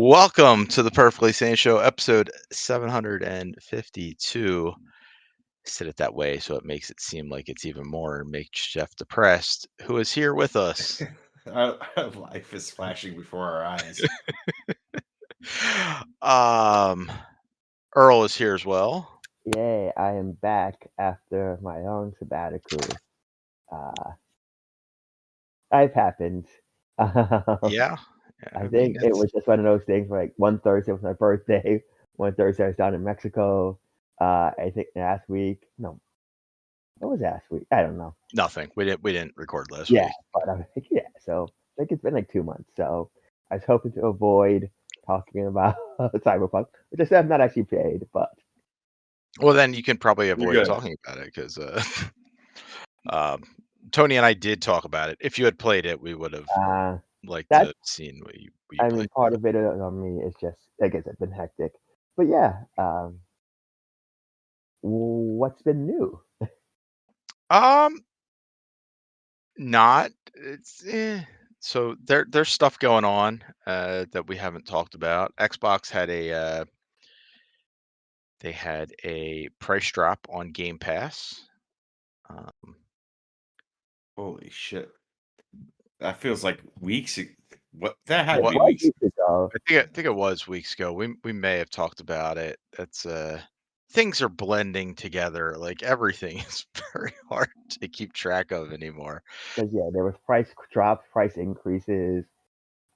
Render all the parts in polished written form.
Welcome to the Perfectly Sane Show, episode 752. Said it that way so it makes it seem like it's even more and makes Jeff depressed. Who is here with us? Our life is flashing before our eyes. Earl is here as well. Yay, I am back after my own sabbatical. Life happens. Yeah. I think it was just one of those things where, like, one Thursday was my birthday. One Thursday I was down in Mexico. I think last week. No, what was last week? I don't know. Nothing. We didn't record last week. Yeah, but I think so I think it's been like 2 months. So I was hoping to avoid talking about Cyberpunk, which I said I'm not actually paid, but Well, then you can probably avoid good. talking about it because Tony and I did talk about it. If you had played it, we would have liked to have seen what you I played. mean, part of it on me is just, I guess, it's been hectic. But yeah, what's been new? Not it's so there's stuff going on that we haven't talked about. Xbox had they had a price drop on Game Pass. Holy shit! That feels like weeks. What that had to What- be weeks. ago. I think it was weeks ago. We may have talked about it. That's things are blending together. Like everything is very hard to keep track of anymore. Because yeah, there was price drops, price increases.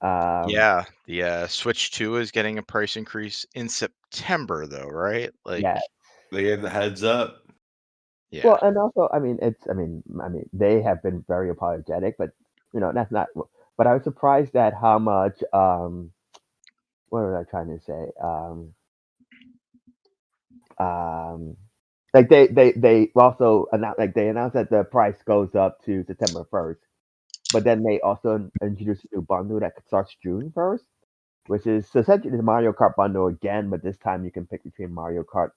Yeah, the Switch 2 is getting a price increase in September, though, right? Like, yeah. They gave the heads up. yeah. Well, and also, I mean, they have been very apologetic, but that's not. But I was surprised at how much. What was I trying to say? Like they also announced that the price goes up to September 1st, but then they also introduced a new bundle that starts June 1st, which is essentially the Mario Kart bundle again, but this time you can pick between Mario Kart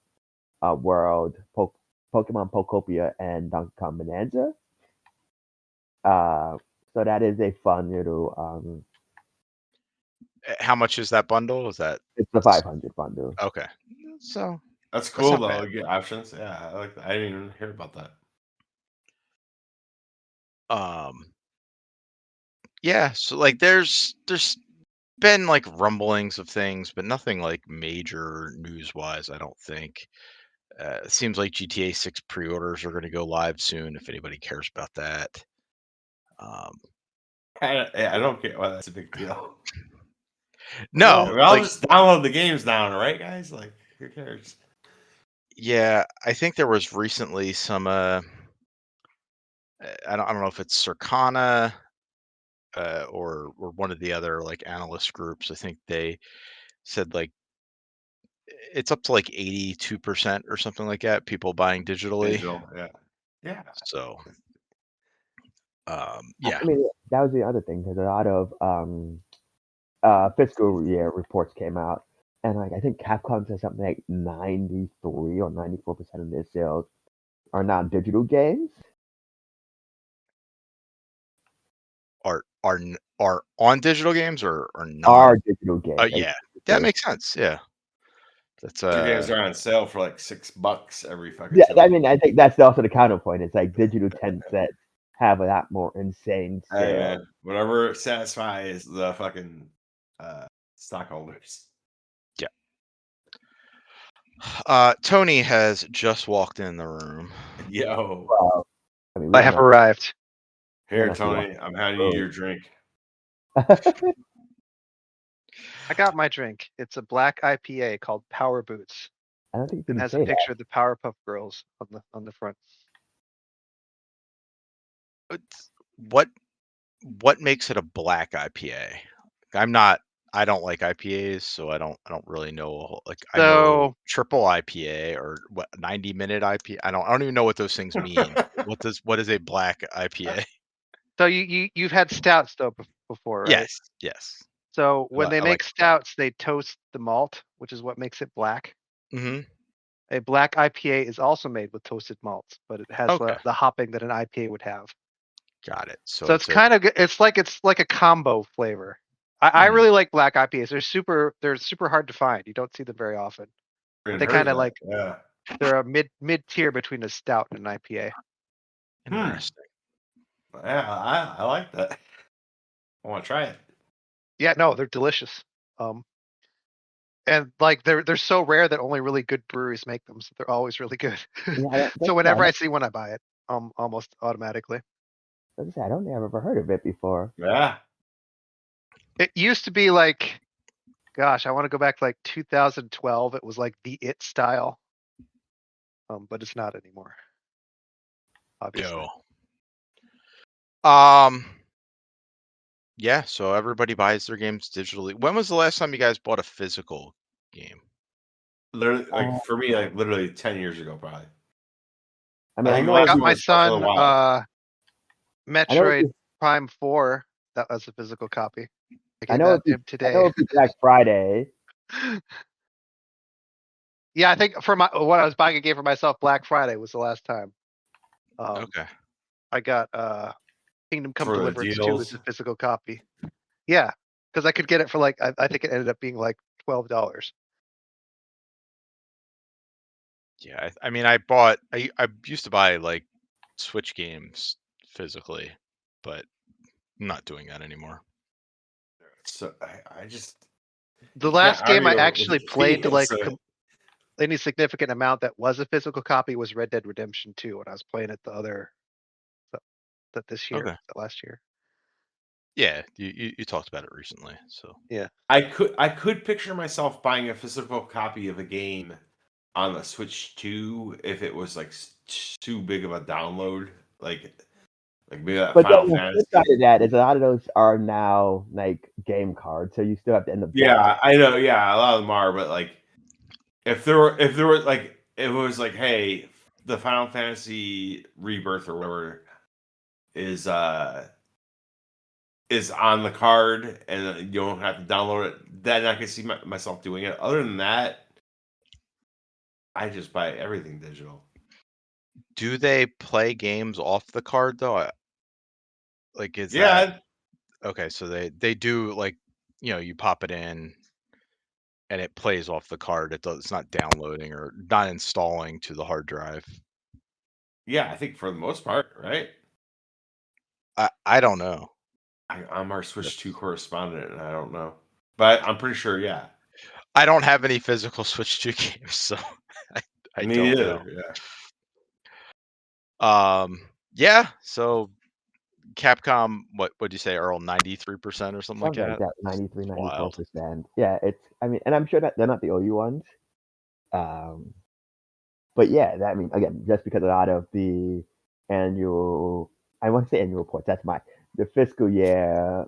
World, Pokemon Pokopia, and Donkey Kong Bonanza. So that is a fun little. How much is that bundle? Is that It's the 500 bundle. okay? So That's cool not though. bad. You get options. Yeah, I like that. I didn't even hear about that. Yeah. So like, there's been like rumblings of things, but nothing like major news wise. I don't think. It seems like GTA 6 pre-orders are going to go live soon. If anybody cares about that. I don't get why that's a big deal. No, I mean, I'll just download the games now, right, guys? Like, who cares? Yeah, I think there was recently some. I don't know if it's Circana or one of the other like analyst groups. I think they said like it's up to like 82% or something like that. People buying digitally. Digital, yeah. So, I mean, that was the other thing because a lot of fiscal year reports came out, and like I think Capcom said something like 93 or 94% of their sales are now digital games. Are on digital games or not? Are digital games. Yeah, that makes sense. Yeah, that's games are on sale for like $6 every fucking. Yeah, I mean, I think that's also the counterpoint. It's like digital 10 sets have a lot more insane sale. Hey man, whatever satisfies the fucking stockholders. Yeah. Tony has just walked in the room. Yo. Well, I have arrived. Here, Tony, I'm handing you your drink. I got my drink. It's a black IPA called Power Boots. I don't think it has a picture of the Powerpuff Girls on the front. What makes it a black IPA? I don't like IPAs, so I don't really know. Like, I know triple IPA or 90-minute IPA. I don't even know what those things mean. What is a black IPA? So you've had stouts though before, right? Yes. So when they make stouts, they toast the malt, which is what makes it black. Mm-hmm. A black IPA is also made with toasted malts, but it has the hopping that an IPA would have. Got it. So it's like a combo flavor. I really like black IPAs. They're super hard to find. You don't see them very often. But they kind of like they're a mid tier between a stout and an IPA. Interesting. Yeah, I like that. I want to try it. Yeah, no, they're delicious. And like they're so rare that only really good breweries make them. So they're always really good. Yeah, So whenever I see one, I buy it. Almost automatically. I don't think I've ever heard of it before. Yeah. It used to be like, gosh, I want to go back to like 2012. It was like the it style. But it's not anymore. Obviously. Yeah, so everybody buys their games digitally. When was the last time you guys bought a physical game? Literally, like for me, like literally 10 years ago, probably. I mean, I know I got my son Metroid Prime 4. That was a physical copy. I know it today. I know it's Black Friday. Yeah, I think for when I was buying a game for myself, Black Friday was the last time. Okay. I got Kingdom Come Deliverance 2 as a physical copy. Yeah, because I could get it for like I think it ended up being like $12. Yeah, I mean, I used to buy like Switch games physically, but I'm not doing that anymore. So I just the last game I actually played to like any significant amount that was a physical copy was Red Dead Redemption 2 when I was playing it this year, last year. Yeah, you talked about it recently, so yeah. I could picture myself buying a physical copy of a game on the Switch 2 if it was like too big of a download, like maybe that Final Fantasy. The flip side of that is a lot of those are now like game cards, so you still have to end up. Yeah, I know. Yeah, a lot of them are, but like if there were like it was like, hey, the Final Fantasy Rebirth or whatever is on the card and you don't have to download it, then I can see myself doing it. Other than that, I just buy everything digital. Do they play games off the card though? Like, is that okay? So they do, like, you pop it in and it plays off the card. It's not downloading or not installing to the hard drive. Yeah, I think for the most part, right? I don't know. I'm our Switch 2 correspondent, and I don't know, but I'm pretty sure. Yeah, I don't have any physical Switch 2 games, so I don't know. Yeah. So Capcom, what'd you say, Earl? 93% or something like that? 93, 94%. Yeah, it's. I mean, and I'm sure that they're not the only ones. But yeah, I mean, again, just because a lot of the annual, I want to say annual reports. The fiscal year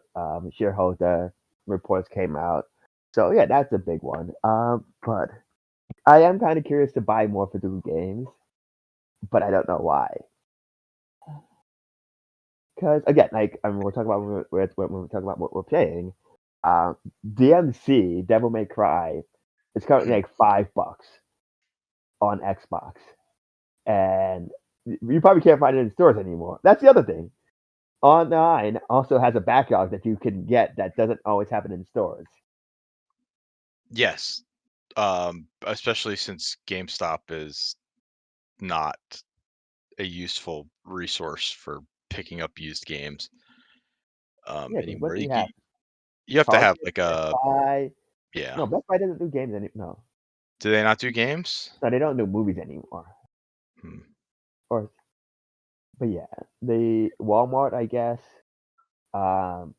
shareholder reports came out. So yeah, that's a big one. But I am kind of curious to buy more physical games, but I don't know why. Because again, like we're talking about when we're talking about what we're playing, DMC Devil May Cry is currently like $5 on Xbox, and you probably can't find it in stores anymore. That's the other thing. Online also has a backlog that you can get that doesn't always happen in stores. Yes, especially since GameStop is not a useful resource for picking up used games anymore. You have to have like a yeah. No, Best Buy doesn't do games anymore. No. Do they not do games? No, they don't do movies anymore. But yeah, the Walmart, I guess. What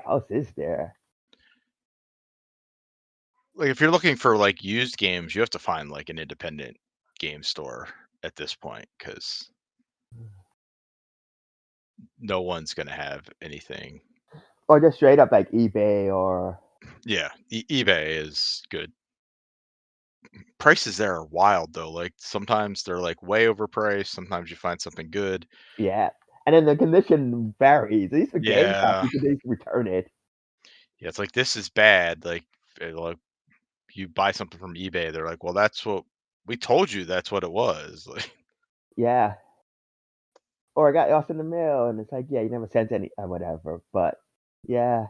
else is there? Like, if you're looking for like used games, you have to find like an independent game store at this point, because no one's gonna have anything. Or just straight up like eBay or. Yeah, eBay is good. Prices there are wild though. Like sometimes they're like way overpriced. Sometimes you find something good. Yeah, and then the condition varies. At least for Yeah. GameStop, you can return it. Yeah, it's like, this is bad. Like you buy something from eBay, they're like, well, that's what we told you. That's what it was. Like, yeah. Or I got lost in the mail, and it's like, yeah, you never sent any, whatever. But yeah,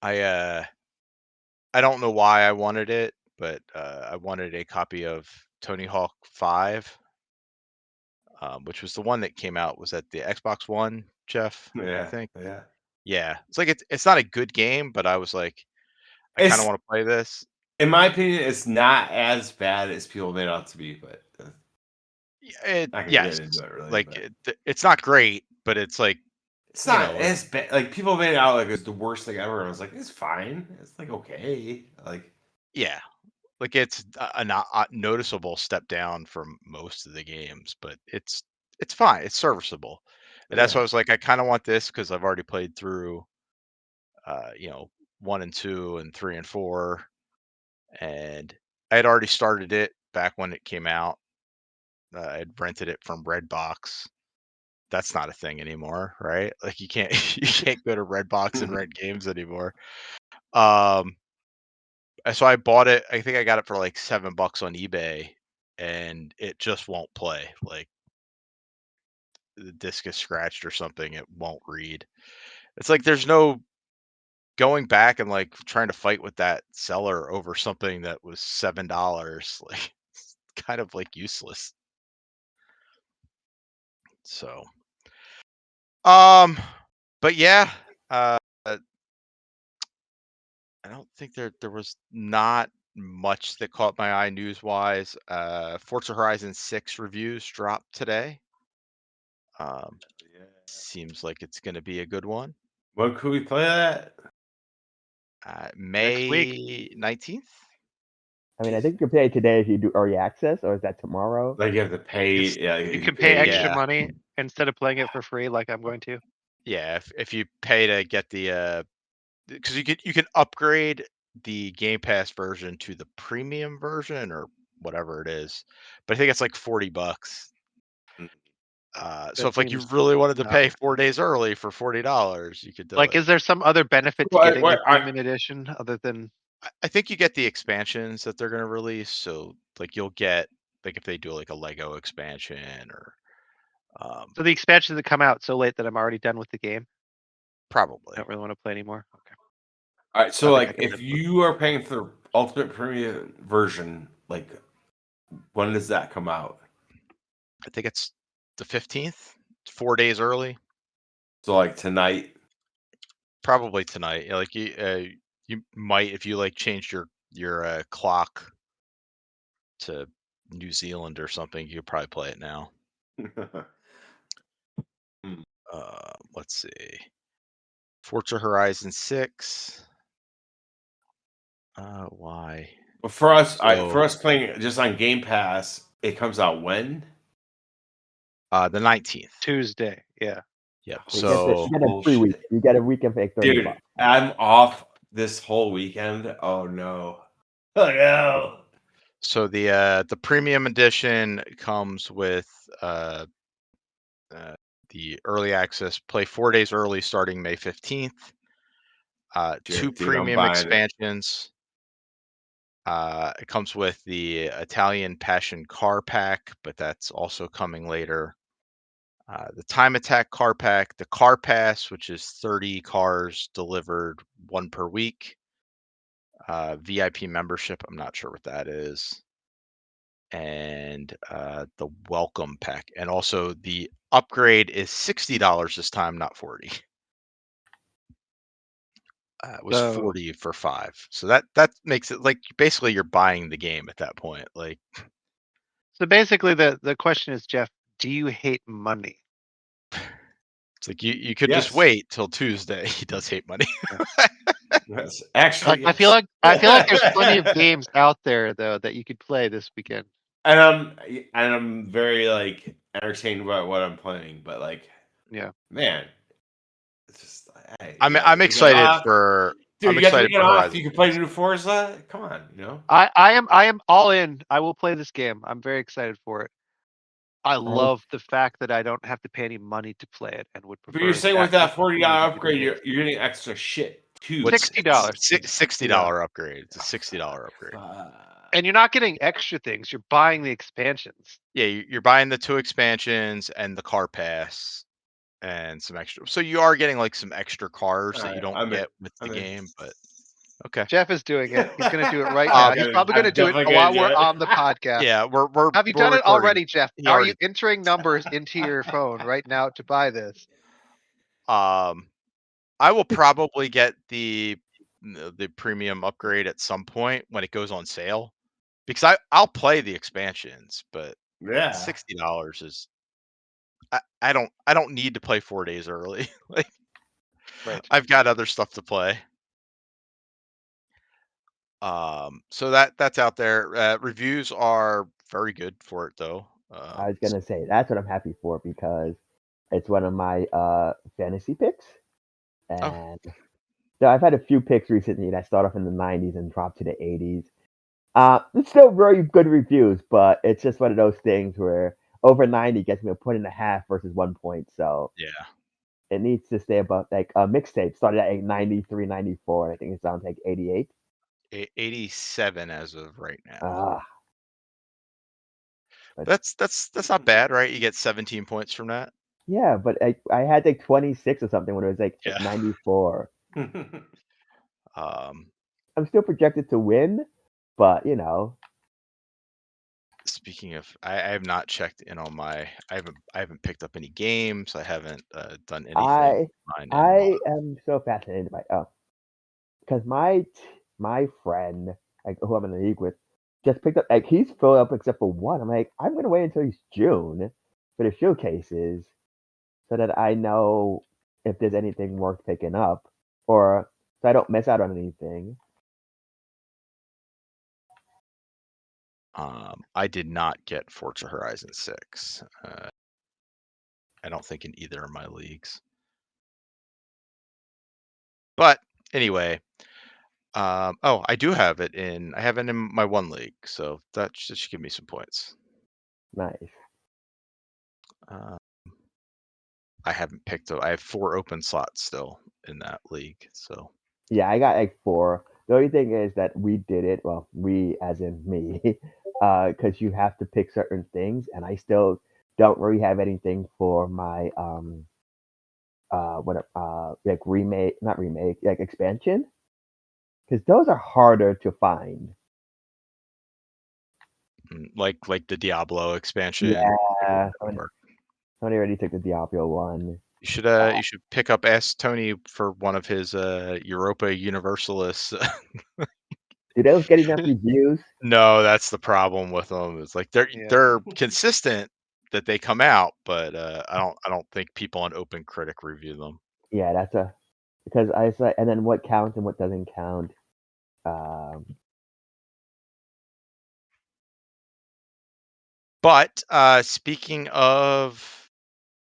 I don't know why I wanted it, but I wanted a copy of Tony Hawk 5, which was the one that came out. Was that the Xbox One, Jeff? I Yeah, think. yeah. Yeah, it's like it's not a good game, but I was like, I kind of It's, want to play this. in my opinion, it's not as bad as people made it out to be, but not gonna Yes, get into it really. like But it's not great, but it's like it's you not know, as bad. Like people made it out like it's the worst thing ever. And I was like, it's fine. It's like okay. Like yeah, like it's a not noticeable step down from most of the games, but it's fine. It's serviceable, and that's why I yeah. was like, I kind of want this because I've already played through, 1 and 2 and 3 and 4, and I had already started it back when it came out. I'd rented it from Redbox. That's not a thing anymore, right? Like you can't you can't go to Redbox and rent games anymore. Um, so I bought it. I think I got it for like $7 on eBay, and it just won't play. Like the disc is scratched or something. It won't read. It's like there's no going back and like trying to fight with that seller over something that was $7. Like it's kind of like useless. So, but yeah, I don't think there was not much that caught my eye news wise. Forza Horizon 6 reviews dropped today. Yeah. Seems like it's going to be a good one. When could we play that? Next week. May 19th. I mean, I think you can play it today if you do early access, or is that tomorrow? Like you have to pay. It's- Yeah, You can pay extra Yeah. money instead of playing it for free, like I'm going to. Yeah, if you pay to get the because you can upgrade the Game Pass version to the premium version or whatever it is, but I think it's like $40. So That if like you seems really wanted to not pay worth 4 it. days early for $40, you could do Like, it. is there some other benefit to What- getting what- the premium edition other than I think you get the expansions that they're going to release. So like you'll get like if they do like a Lego expansion or so the expansions that come out so late that I'm already done with the game? I probably. don't really want to play anymore. Okay. All right, so I think I like can if live with you are paying for the ultimate premium version, like when does that come out? I think it's the 15th, 4 days early. So like tonight. Probably tonight. Yeah, like you might if you like changed your clock to New Zealand or something, you could probably play it now. Let's see. Forza Horizon 6. Why? But for us, So- for us playing just on Game Pass, it comes out when? The 19th. Tuesday. Yeah. Yep. Oh, So you get a free week. You get a weekend for like $30. Dude, I'm off this whole weekend. Oh no. Oh no. so the premium edition comes with the early access. Play 4 days early starting May 15th. Two Dude, I'm premium buying it. expansions. It comes with the Italian Passion Car Pack, but that's also coming later. The Time Attack Car Pack, the Car Pass, which is 30 cars delivered, 1 per week. VIP membership, I'm not sure what that is. And the Welcome Pack. And also the upgrade is $60 this time, not 40. It was So 40 for 5. So that makes it like basically you're buying the game at that point. Like so basically the question is, Jeff, do you hate money? it's like you could just Yes. wait till Tuesday. He does hate money. Yes. Actually, I feel like there's plenty of games out there though that you could play this weekend. and I'm very like entertained by what I'm playing, but like Yeah. man, it's just hey, I'm you got the weekend excited off. for Dude, I'm you got the excited weekend for off, Horizon. you can play new Forza. Come on, you know. I am all in. I will play this game. I'm very excited for it. I love the fact that I don't have to pay any money to play it and would prefer. But you're saying with that $40 upgrade, you're getting extra shit too. What's $60. $60 upgrade. It's a $60 upgrade. And you're not getting extra things. You're buying the expansions. Yeah, you're buying the 2 expansions and the car pass, and some extra. So you are getting like some extra cars that you don't I'm get in. with the I'm in. game, but okay. Jeff is doing it. He's going to do it right I'm now. He's probably going to do it definitely while gonna we're do it. on the podcast. Yeah, we're Have you we're done it recording. already, Jeff? He Are already- you entering numbers into your phone right now to buy this? I will probably get the premium upgrade at some point when it goes on sale, because I'll play the expansions, but Yeah. $60 is I don't need to play 4 days early. Like, Right. I've got other stuff to play. So that's out there. Reviews are very good for it though. I was gonna say that's what I'm happy for because it's one of my fantasy picks, and so I've had a few picks recently that start off in the 90s and drop to the 80s. It's still very good reviews, but it's just one of those things where over 90 gets me a 1.5 versus 1 point, so yeah, it needs to stay above. Like Mixtape started at 93, 94, and I think it's down to like 88. 87 as of right now. Ah, That's not bad, right? You get 17 points from that. yeah, but I had like 26 or something when it was like Yeah. 94. Um, I'm still projected to win, but you know, Speaking of, I have not checked in on my. I haven't picked up any games. I haven't done anything. I am so fascinated by because my friend, like who I'm in the league with, just picked up like he's filled up except for one. I'm like, I'm gonna wait until he's June for the showcases so that I know if there's anything worth picking up, or so I don't miss out on anything. I did not get Forza Horizon 6. I don't think in either of my leagues. But anyway, I do have it in. I have it in my one league, so that should give me some points. Nice. I haven't picked up. I have 4 open slots still in that league. So Yeah, I got like 4. The only thing is that we did it. Well, we as in me, because you have to pick certain things, and I still don't really have anything for my like remake, not remake, like expansion, because those are harder to find. like the Diablo expansion. Yeah, Tony already took the Diablo one. You should pick up Ask Tony for one of his Europa Universalis. Do those get enough reviews? No, that's the problem with them. It's like they're Yeah. consistent that they come out, but I don't think people on Open Critic review them. Yeah, because I say, and then what counts and what doesn't count. But speaking of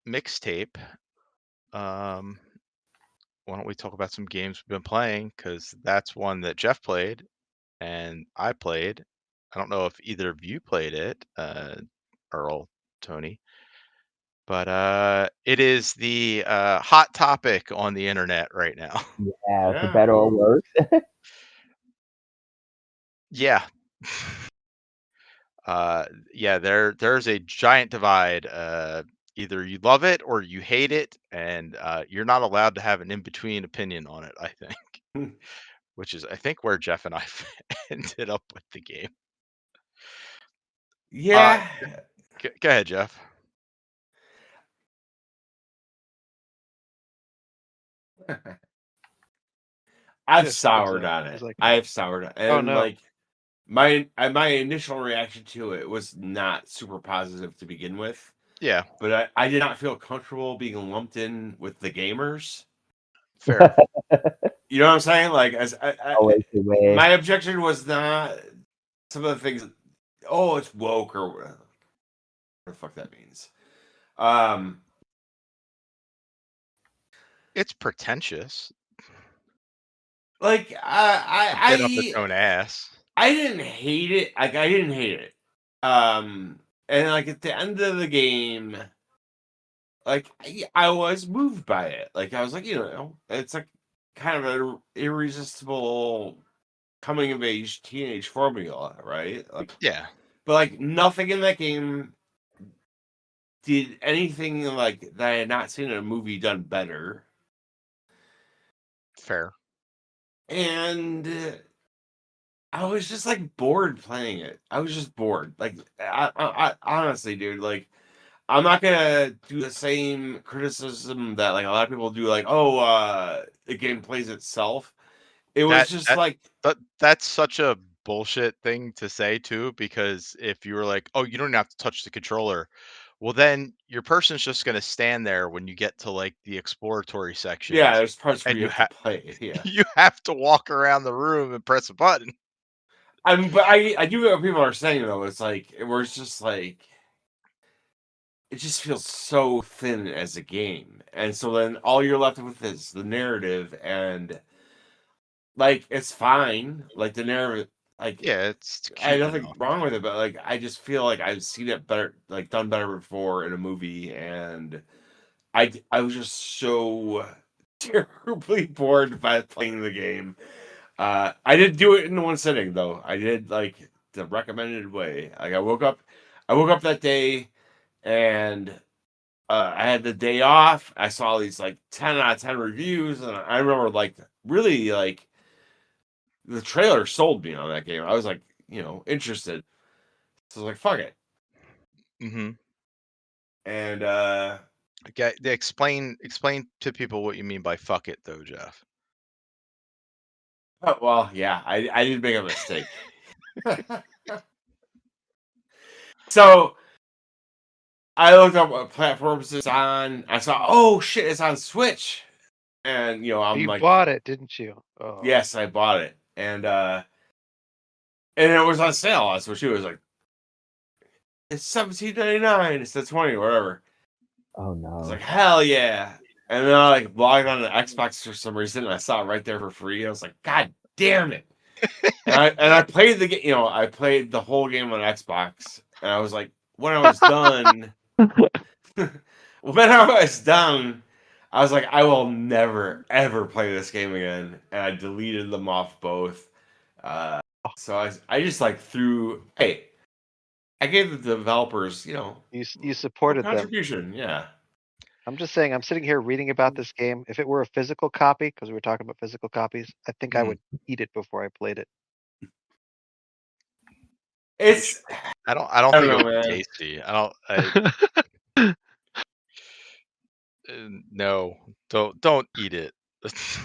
Mixtape, why don't we talk about some games we've been playing? Because that's one that Jeff played and I played. I don't know if either of you played it, Earl, Tony, but it is the hot topic on the internet right now. Yeah, for better or worse. Yeah. Yeah, there's a giant divide. Either you love it or you hate it, and you're not allowed to have an in-between opinion on it, I think. Which is, I think, where Jeff and I ended up with the game. Yeah. Go ahead, Jeff. I've soured on it. I've soured on it. And no. like my initial reaction to it was not super positive to begin with. Yeah. But I did not feel comfortable being lumped in with the gamers. Fair. You know what I'm saying? Like, Always the way. my objection was not some of the things. Oh, it's woke or whatever the fuck that means. It's pretentious. Like A bit up its own ass. I didn't hate it. Like I didn't hate it. And like at the end of the game, like I was moved by it. Like I was like, it's like kind of an irresistible coming of age teenage formula, right? Like yeah. But like nothing in that game did anything like that I had not seen in a movie done better. Fair. And I was just like bored playing it. I was just bored. Like, I honestly, dude, like, I'm not gonna do the same criticism that like a lot of people do. Like, oh, the game plays itself. It was just like, that's such a bullshit thing to say too, because if you were like, oh, you don't have to touch the controller, well, then your person's just gonna stand there when you get to like the exploratory sections. yeah, there's parts where and you have to play it. Yeah, you have to walk around the room and press a button. but I do get what people are saying though. It's like it's just like it just feels so thin as a game, and so then all you're left with is the narrative, and like it's fine. Like the narrative, like Yeah, it's I have cute nothing enough. wrong with it, but like I just feel like I've seen it better, like done better before in a movie, and I was just so terribly bored by playing the game. I did do it in one sitting though. I did like the recommended way. Like I woke up that day, and I had the day off. I saw these like 10 out of 10 reviews, and I remember like really like the trailer sold me on that game. I was like, interested. So I was like, fuck it. Mm-hmm. And Okay, explain to people what you mean by fuck it though, Jeff. oh, well, yeah, I did make a mistake. So I looked up what platforms it's on. I saw, oh shit, it's on Switch. And I'm You like, bought it, didn't you? Oh. yes, I bought it. And it was on sale on Switch. It was like, it's $17.99. It's the 20, whatever. Oh I was no. like, hell yeah. And then I like logged on to Xbox for some reason, and I saw it right there for free. I was like, God damn it. and I played the game, I played the whole game on Xbox, and I was like, when I was done, I was like, I will never ever play this game again, and I deleted them off both. So I just like hey, I gave the developers, You supported them. contribution, yeah. I'm just saying, I'm sitting here reading about this game. If it were a physical copy, because we were talking about physical copies, I think I would eat it before I played it. It's I don't I think don't it know, would be man. tasty. No, don't eat it.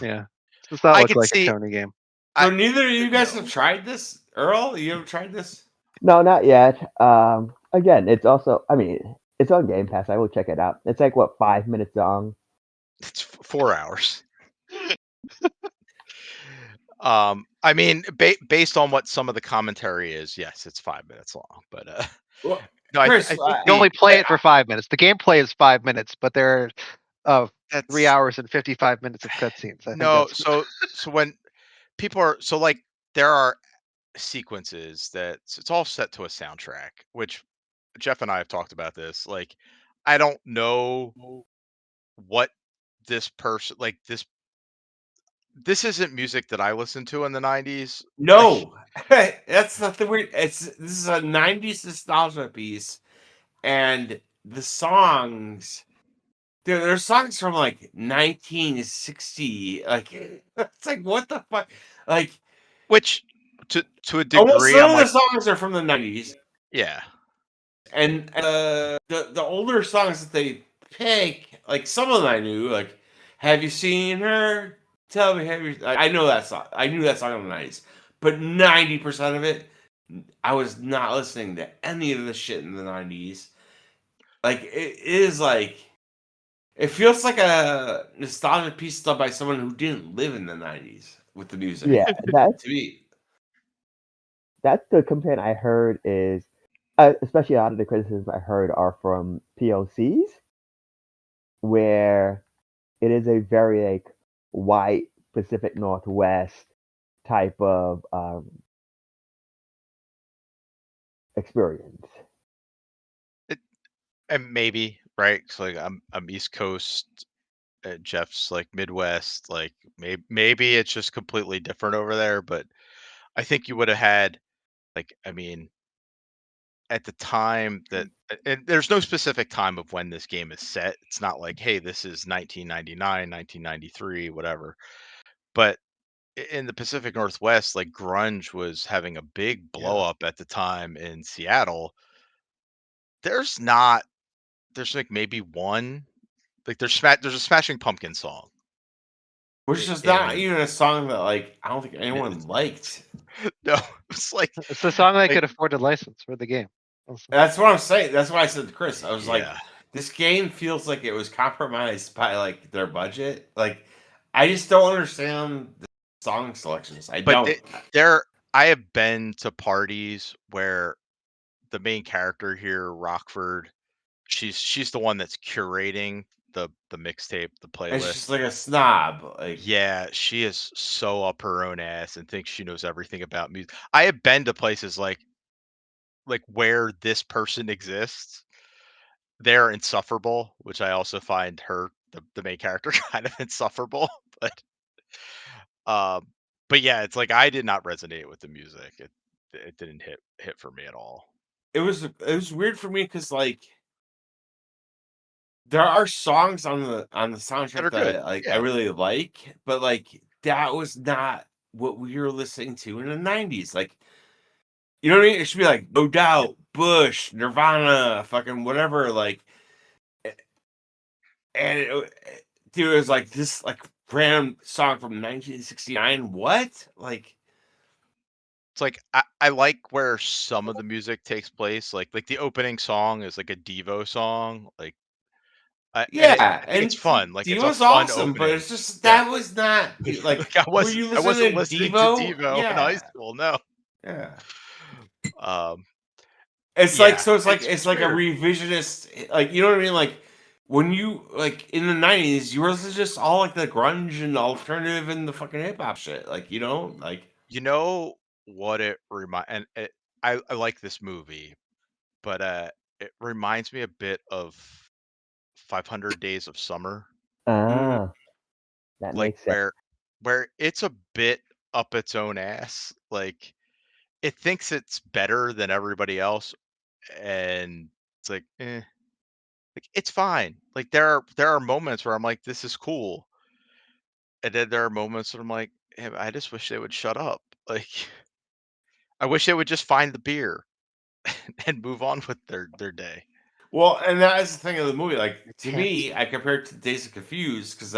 Yeah. This does not I look could like see. a Tony game. So neither of you guys no. have tried this, Earl. You haven't tried this? No, not yet. Again, it's also. I mean, it's on Game Pass. I will check it out. It's like what 5 minutes long. It's 4 hours. I mean, based on what some of the commentary is, yes, it's 5 minutes long. But Well, no, I Chris, think You only play it for 5 minutes. The gameplay is 5 minutes, but there are 3 that's hours and 55 minutes of cutscenes. I think no. that's So when people are like, there are sequences that it's all set to a soundtrack, which Jeff and I have talked about this. Like, I don't know what this person like this isn't music that I listened to in the 90s. no. That's the weird. This is a '90s nostalgia piece, and the songs. There's songs from like 1960. Like it's like what the fuck? Like Which to a almost degree, none I'm of the like, songs are from the '90s, yeah. and the older songs that they pick, like some of them I knew, like "Have You Seen Her? Tell Me, Have You?" I know that song. I knew that song in the '90s, but 90% of it, I was not listening to any of the shit in the '90s. Like it is like it feels like a nostalgia piece done by someone who didn't live in the '90s with the music. Yeah, To me, that's the complaint I heard is, especially a lot of the criticisms I heard are from POCs, where it is a very like white Pacific Northwest type of experience. And maybe, right? So like I'm East Coast, Jeff's like Midwest. Like maybe it's just completely different over there. But I think you would have had, like, I mean, at the time that, and there's no specific time of when this game is set. It's not like, hey, this is 1999, 1993, whatever. But in the Pacific Northwest, like grunge was having a big blow up at the time in Seattle. There's like maybe one, like there's a Smashing Pumpkins song, which is not even a song that like I don't think anyone liked. No, it's like it's the song I could afford to license for the game. That's what I'm saying. That's why I said to Chris, I was like, Yeah. this game feels like it was compromised by like their budget. Like, I just don't understand the song selections. I don't. I have been to parties where the main character here, Rockford, she's the one that's curating the mixtape, the And playlist. she's like a snob. Like, Yeah, she is so up her own ass and thinks she knows everything about music. I have been to places like where this person exists. They're insufferable, which I also find her, the main character, kind of insufferable. But yeah, it's like I did not resonate with the music. It didn't hit for me at all. it was weird for me because like there are songs on the soundtrack that like I really like, but like that was not what we were listening to in the 90s. Like, you know what I mean? It should be like No Doubt, Bush, Nirvana, fucking whatever. Like, and dude, it was like this like random song from 1969. What? Like, it's like I like where some of the music takes place. Like the opening song is like a Devo song. Like, yeah, I think it's fun. Like, it's a Devo's fun awesome, but opening. it's just that was not like. I Were you wasn't listening listening to to Devo? Devo in high school. No. Yeah. Um. It's Yeah, like so. It's like it's like weird. a revisionist. Like, you know what I mean? Like when you like in the 90s, you were just all like the grunge and alternative and the fucking hip hop shit. Like, you know, like You know what it I like this movie, but it reminds me a bit of 500 Days of Summer. That Like makes sense. where it's a bit up its own ass. Like, it thinks it's better than everybody else, and it's like, like, it's fine. Like, there are moments where I'm like, this is cool, and then there are moments where I'm like, I just wish they would shut up. Like, I wish they would just find the beer and move on with their day. well, and that is the thing of the movie. Like, to me, I compare it to Days of Confused because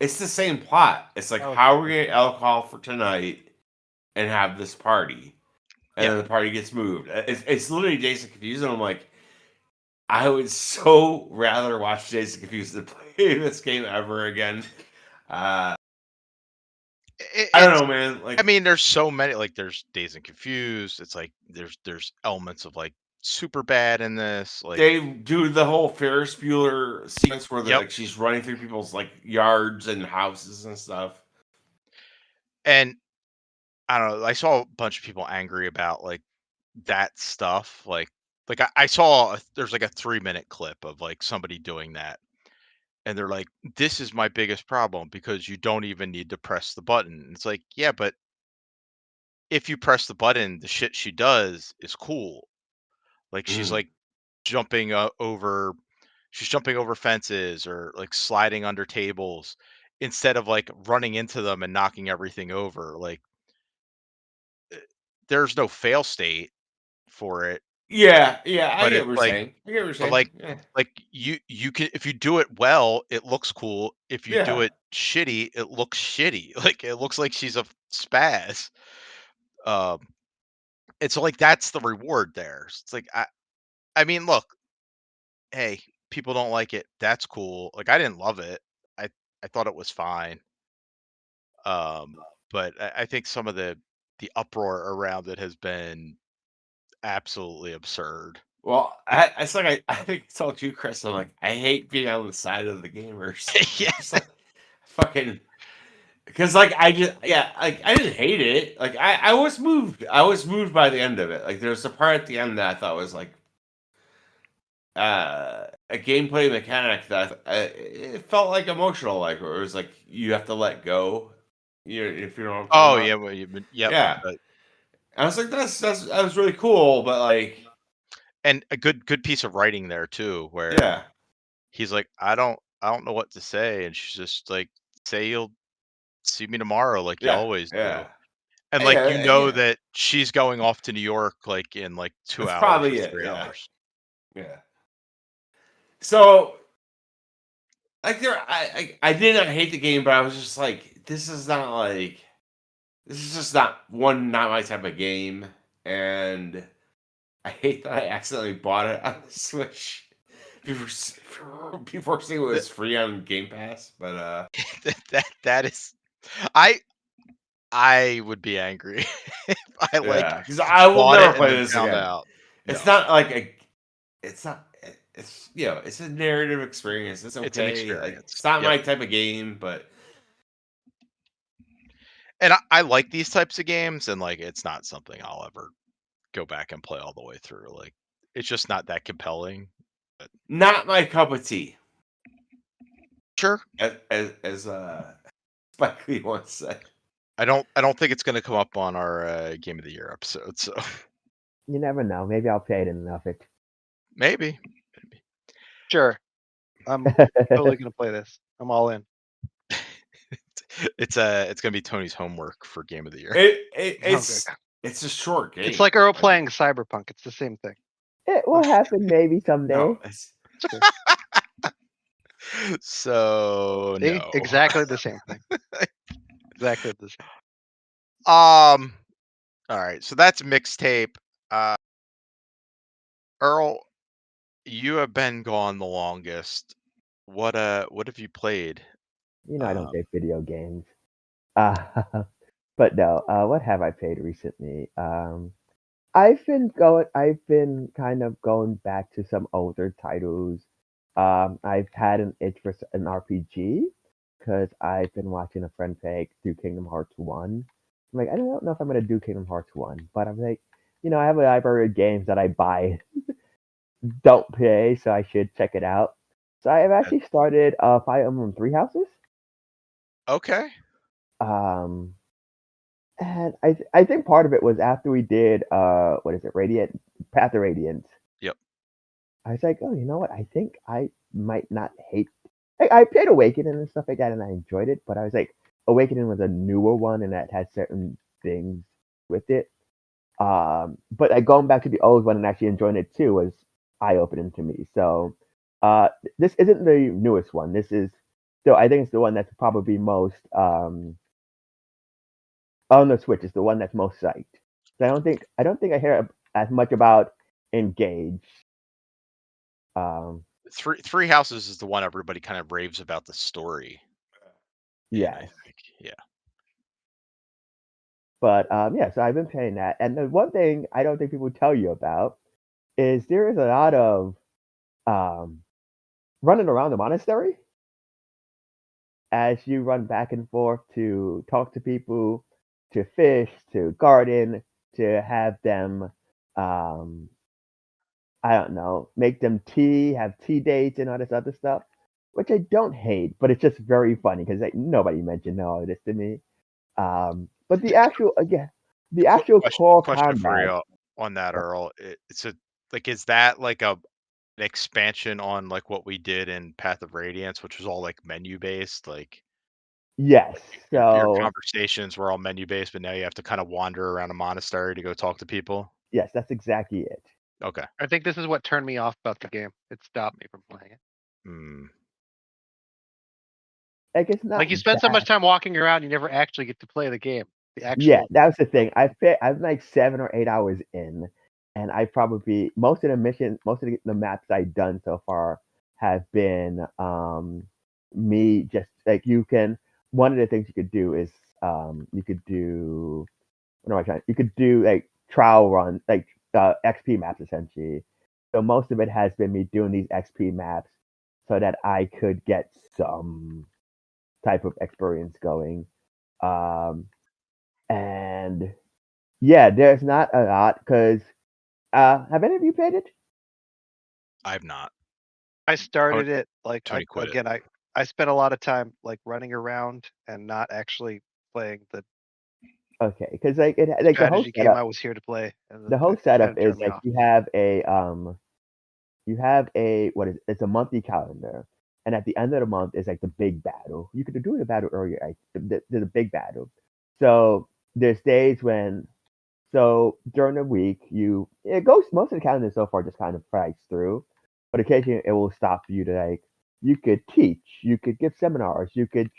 it's the same plot. It's like, how are we gonna get alcohol for tonight and have this party, and then the party gets moved. It's literally Days of Confused, and I'm like, I would so rather watch Days of Confused than play this game ever again. I don't know, man. Like, I mean, there's so many. Like, there's Dazed and Confused. It's like there's elements of like super bad in this. Like, they do the whole Ferris Bueller sequence where like she's running through people's like yards and houses and stuff. And I don't know. I saw a bunch of people angry about like that stuff. Like I saw there's like a 3-minute clip of like somebody doing that, and they're like, "This is my biggest problem because you don't even need to press the button." It's like, yeah, but if you press the button, the shit she does is cool. Like, she's like jumping over she's jumping over fences or like sliding under tables instead of like running into them and knocking everything over. Like, there's no fail state for it. Yeah, I But get it's what you're like, saying. I get what you're but saying. Yeah. like you can, if you do it well, it looks cool. If you do Yeah. it shitty, it looks shitty. Like, it looks like she's a spaz. Um, and so like that's the reward there. It's like, I mean, look, hey, people don't like it. That's cool. Like, I didn't love it. I thought it was fine. But I think some of the uproar around it has been absolutely absurd. Well, it's like I think I told you, Chris. I'm like, I hate being on the side of the gamers. Yeah. Just like fucking, because like I just like I didn't hate it. Like I was moved. I was moved by the end of it. Like there's a part at the end that I thought was like a gameplay mechanic that it felt like emotional. Like where it was like you have to let go. If you know what I'm talking about. Yeah, well, Yeah. I was like, that was really cool, but like, And a good piece of writing there too, where he's like, I don't know what to say, and she's just like, say you'll see me tomorrow like you always do. And like that she's going off to New York like in like 2 That's hours or probably it. 3 hours. Yeah. So like I did not hate the game, but I was just like, this is just not my type of game, and I hate that I accidentally bought it on the Switch before seeing it was free on Game Pass. But that is, I would be angry if I because I will bought never it and play then this found again. out. It's not like it's not. It's it's a narrative experience. It's okay. It's an experience. Like, it's not my type of game, but. And I like these types of games, and like it's not something I'll ever go back and play all the way through. Like it's just not that compelling. But... Not my cup of tea. Sure. As Spike Lee once said. I don't think it's going to come up on our Game of the Year episode. So you never know. Maybe I'll play it and love it. Maybe. Sure. I'm totally gonna play this. I'm all in. It's gonna be Tony's homework for Game of the Year. It's a short game. It's like Earl playing Cyberpunk. It's the same thing. It will happen maybe someday. No, so See? no. Exactly the same thing. Exactly the same. All right, so that's Mixtape. Earl, you have been gone the longest. What have you played? I don't play video games. But no, what have I played recently? I've been kind of going back to some older titles. I've had an itch for an RPG because I've been watching a friend play do Kingdom Hearts 1. I'm like, I don't know if I'm gonna do Kingdom Hearts 1, but I'm like, I have a library of games that I buy, don't play, so I should check it out. So I have actually started Fire Emblem Three Houses. Okay. And I think part of it was after we did what is it, Path of Radiance. Yep. I was like, oh, you know what? I think I might not hate. I played Awakening and stuff like that, and I enjoyed it. But I was like, Awakening was a newer one, and that had certain things with it. But going back to the old one and actually enjoying it too was eye-opening to me. So this isn't the newest one. This is still, I think it's the one that's probably most on the Switch. It's the one that's most psyched. So I don't think I hear as much about Engage. Three Houses is the one everybody kind of raves about the story. Yeah. I think. Yeah. But yeah, so I've been playing that. And the one thing I don't think people tell you about is there is a lot of running around the monastery as you run back and forth to talk to people, to fish, to garden, to have them I don't know, make them tea, have tea dates and all this other stuff, which I don't hate, but it's just very funny because like nobody mentioned all of this to me. But the actual core question for combat you on that, Earl. It's is that like an expansion on like what we did in Path of Radiance, which was all like menu based, like yes. your So conversations were all menu based, but now you have to kind of wander around a monastery to go talk to people. yes, that's exactly it. Okay. I think this is what turned me off about the game. It stopped me from playing it. Like it's not like you spend so much time walking around, you never actually get to play the game. Yeah, that's the thing. I'm like 7 or 8 hours in, and I probably most of the maps I've done so far have been me just like one of the things you could do is you could do what am I trying? You could do like trial runs, like XP maps essentially. So most of it has been me doing these XP maps so that I could get some type of experience going. And yeah, there's not a lot because have any of you played it? I've not. I started it like Tony quit it. I spent a lot of time like running around and not actually playing the Okay, because like the whole strategy game setup, I was here to play. And the whole it setup kinda is turned me like off. you have a what is it's a monthly calendar, and at the end of the month is like the big battle. You could do the battle earlier, like the big battle. So there's days when so during the week it goes most of the calendar so far just kind of flies through, but occasionally it will stop for you to like you could teach, you could give seminars, you could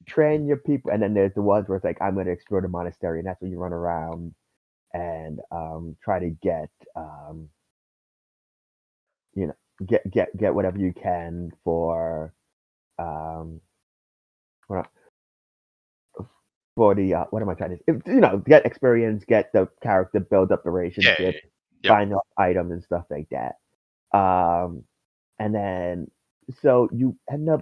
train your people, and then there's the ones where it's like I'm going to explore the monastery, and that's when you run around and try to get you know get whatever you can for um what for the what am I trying to get experience, get the character, build up the Yeah. relationship, Yep. find out items and stuff like that. And then so you end up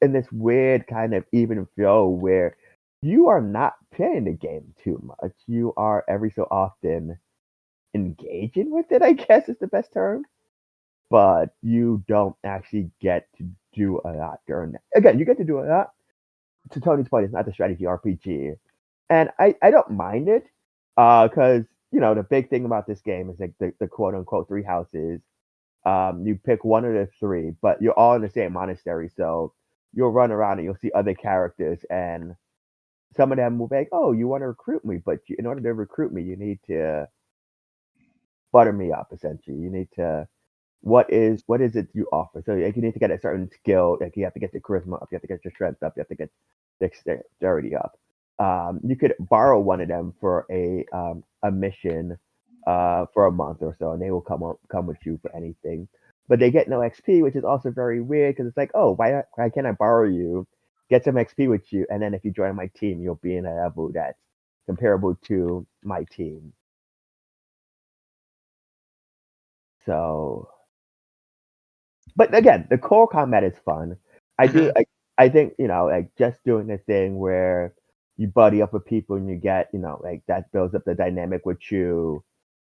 in this weird kind of even flow where you are not playing the game too much. You are every so often engaging with it, I guess is the best term. But you don't actually get to do a lot during that. Again, you get to do a lot. To Tony's point, it's not the strategy RPG. And I don't mind it, because the big thing about this game is like the quote unquote three houses. You pick one of the three, but you're all in the same monastery, so you'll run around and you'll see other characters, and some of them will be like, "Oh, you want to recruit me?" But in order to recruit me, you need to butter me up. Essentially, you need to what is it you offer? So like you need to get a certain skill. Like you have to get your charisma up, you have to get your strength up, you have to get dexterity up. You could borrow one of them for a mission for a month or so, and they will come with you for anything. But they get no XP, which is also very weird because it's like, oh, why can't I borrow you, get some XP with you, and then if you join my team, you'll be in a level that's comparable to my team. So but again, the core combat is fun. I do. I think like just doing the thing where you buddy up with people and you get like that builds up the dynamic with you.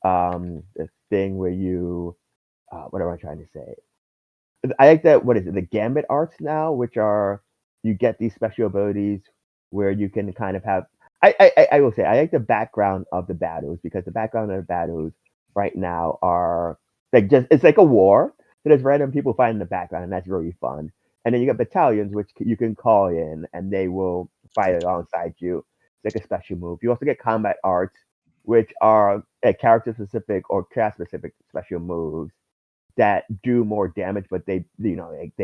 The thing where you what am I trying to say? I like that. What is it? The gambit arts now, which are you get these special abilities where you can kind of have. I will say I like the background of the battles because the background of the battles right now are like just it's like a war. So there's random people fighting in the background, and that's really fun. And then you got battalions, which you can call in, and they will fight alongside you. It's like a special move. You also get combat arts, which are character specific or class specific special moves that do more damage, but they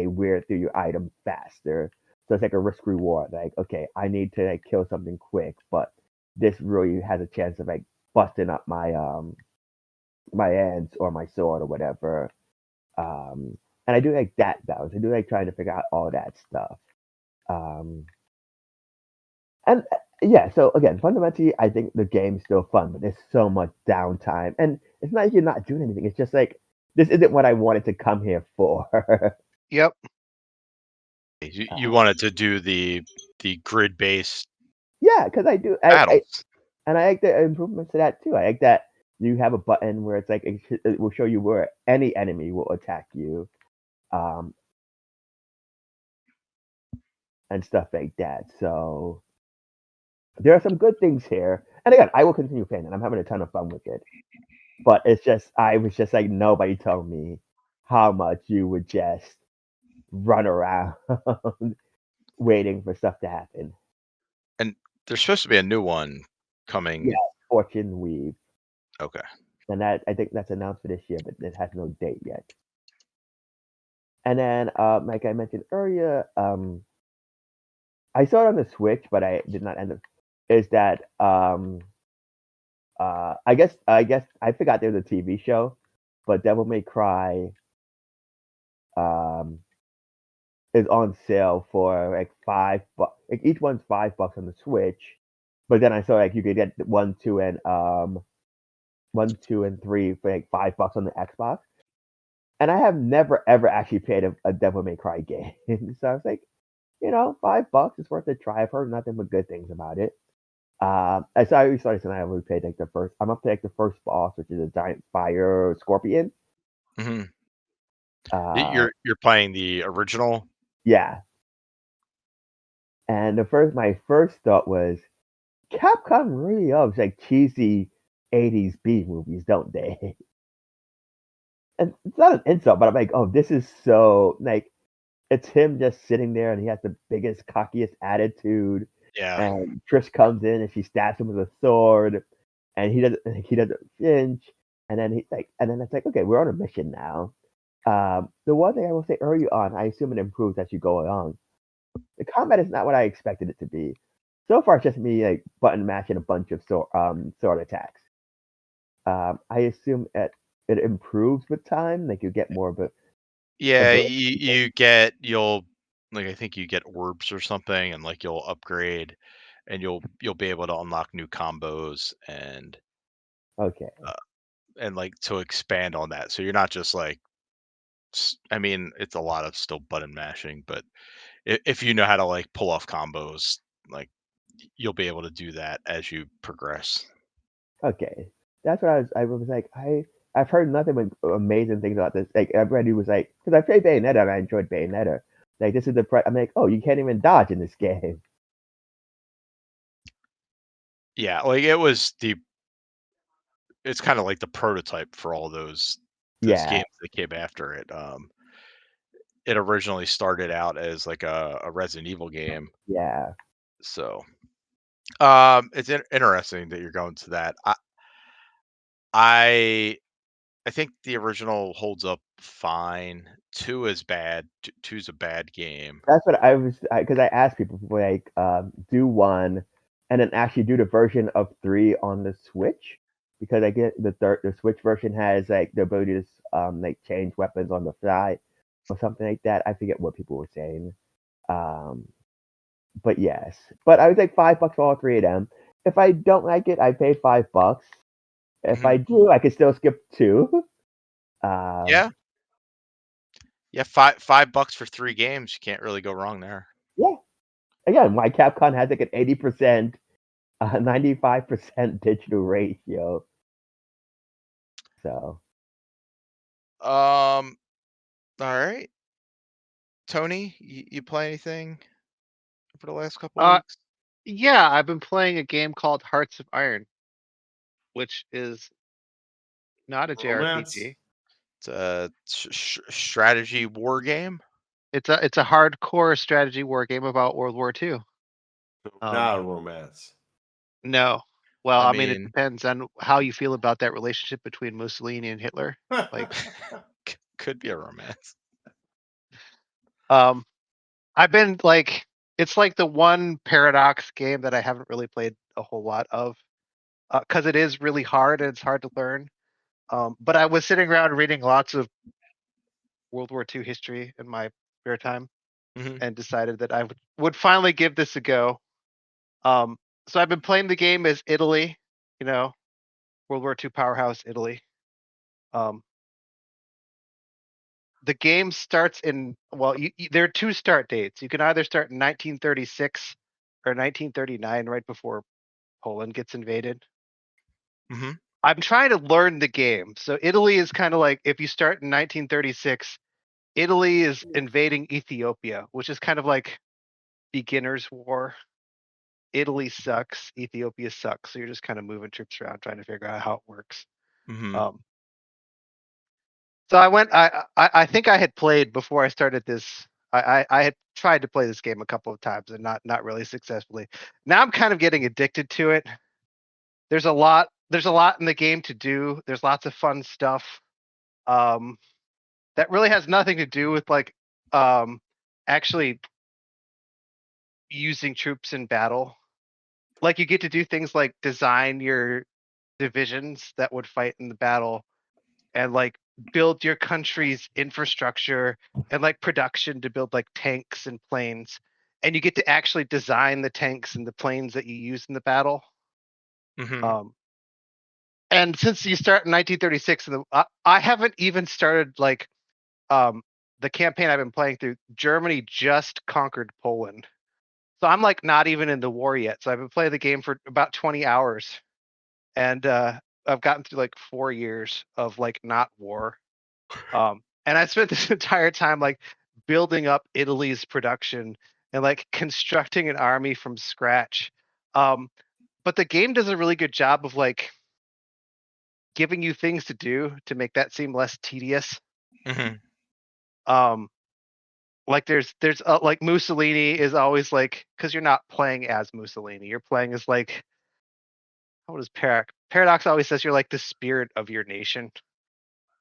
wear through your item faster. So it's like a risk reward. Like, okay, I need to like kill something quick, but this really has a chance of like busting up my ends or my sword or whatever. And I do like that balance. I do like trying to figure out all that stuff. Um, and yeah, so again, fundamentally, I think the game's still fun, but there's so much downtime, and it's not like you're not doing anything. It's just like this isn't what I wanted to come here for. Yep. You wanted to do the grid based Yeah, because I do. battles. And I like the improvements to that too. I like that you have a button where it's like it will show you where any enemy will attack you, um, and stuff like that. So there are some good things here. And again, I will continue playing it. I'm having a ton of fun with it. But it's just I was just like nobody told me how much you would just run around waiting for stuff to happen. And there's supposed to be a new one coming. Yeah, Fortune Weave. Okay. And that I think that's announced for this year, but it has no date yet. And then, like I mentioned earlier, I saw it on the Switch, but I did not end up. Is that I guess I forgot there was a TV show, but Devil May Cry um is on sale for like $5. Like each one's $5 on the Switch, but then I saw like you could get 1, 2, and 3 for like $5 on the Xbox. And I have never ever actually played a Devil May Cry game, so I was like, $5 is worth a try. I've heard nothing but good things about it. I already started tonight. I already played like the first. I'm up to like the first boss, which is a giant fire scorpion. Mm-hmm. You're playing the original. Yeah. And my first thought was, Capcom really loves like cheesy 80s B movies, don't they? And it's not an insult, but I'm like, oh, this is so like it's him just sitting there and he has the biggest, cockiest attitude. Yeah. And Trish comes in and she stabs him with a sword, and he doesn't flinch. And then it's like, okay, we're on a mission now. The one thing I will say early on, I assume it improves as you go along. The combat is not what I expected it to be. So far, it's just me like button mashing a bunch of sword attacks. I assume it improves with time, like you get more of a Yeah, ability. you'll like I think you get orbs or something, and like you'll upgrade, and you'll be able to unlock new combos Okay, and like to expand on that. So you're not just like I mean, it's a lot of still button mashing, but if you know how to like pull off combos, like you'll be able to do that as you progress. okay, that's what I was like. I've heard nothing but amazing things about this. Like everybody was like, because I played Bayonetta and I enjoyed Bayonetta. Like this is I'm like, oh, you can't even dodge in this game. Yeah, like it's kind of like the prototype for all those Yeah, games that came after it. It originally started out as like a Resident Evil game. yeah. So, it's interesting that you're going to that. I I think the original holds up fine. 2 is bad. 2's a bad game. That's what I was because I asked people like do one, and then actually do the version of 3 on the Switch, because I get the Switch version has like the ability to like change weapons on the fly or something like that. I forget what people were saying. Um, but yes, but I was like $5 for all 3 of them. If I don't like it, I pay $5. If I Mhm. do, I can still skip 2. Um, Yeah. Yeah, $5 for 3 games, you can't really go wrong there. yeah. Again, why Capcom has like an 80%, 95% digital ratio. So Um, alright. Tony, you play anything for the last couple Uh, weeks? yeah, I've been playing a game called Hearts of Iron, which is not a Romance. JRPG. It's a strategy war game? It's a hardcore strategy war game about World War II. Not a romance. No. Well, I I mean, it mean, depends on how you feel about that relationship between Mussolini and Hitler. Like, could be a romance. um, I've been like, it's like the one Paradox game that I haven't really played a whole lot of, because it is really hard and it's hard to learn. But I was sitting around reading lots of World War II history in my spare time Mhm. and decided that I would finally give this a go. Um, so I've been playing the game as Italy, you know, World War II powerhouse Italy. Um, the game starts in there are two start dates. You can either start in 1936 or 1939, right before Poland gets invaded. Mhm. I'm trying to learn the game. So Italy is kind of like, if you start in 1936, Italy is invading Ethiopia, which is kind of like beginner's war. Italy sucks, Ethiopia sucks. So you're just kind of moving troops around trying to figure out how it works. Mhm. Um, so I went. I think I had played before I started this. I had tried to play this game a couple of times and not really successfully. Now I'm kind of getting addicted to it. There's a lot. There's a lot in the game to do. There's lots of fun stuff. Um, that really has nothing to do with like actually using troops in battle. Like you get to do things like design your divisions that would fight in the battle and like build your country's infrastructure and like production to build like tanks and planes, and you get to actually design the tanks and the planes that you use in the battle. Mhm. um and since you start in 1936 and I haven't even started like um the campaign I've been playing through. Germany just conquered Poland, so I'm like not even in the war yet. So I've been playing the game for about 20 hours, and I've gotten through like 4 years of like not war. And I spent this entire time like building up Italy's production and like constructing an army from scratch. Um, but the game does a really good job of like giving you things to do to make that seem less tedious. Mm-hmm. Like there's like Mussolini is always like, because you're not playing as Mussolini, you're playing as like, what is Paradox always says you're like the spirit of your nation.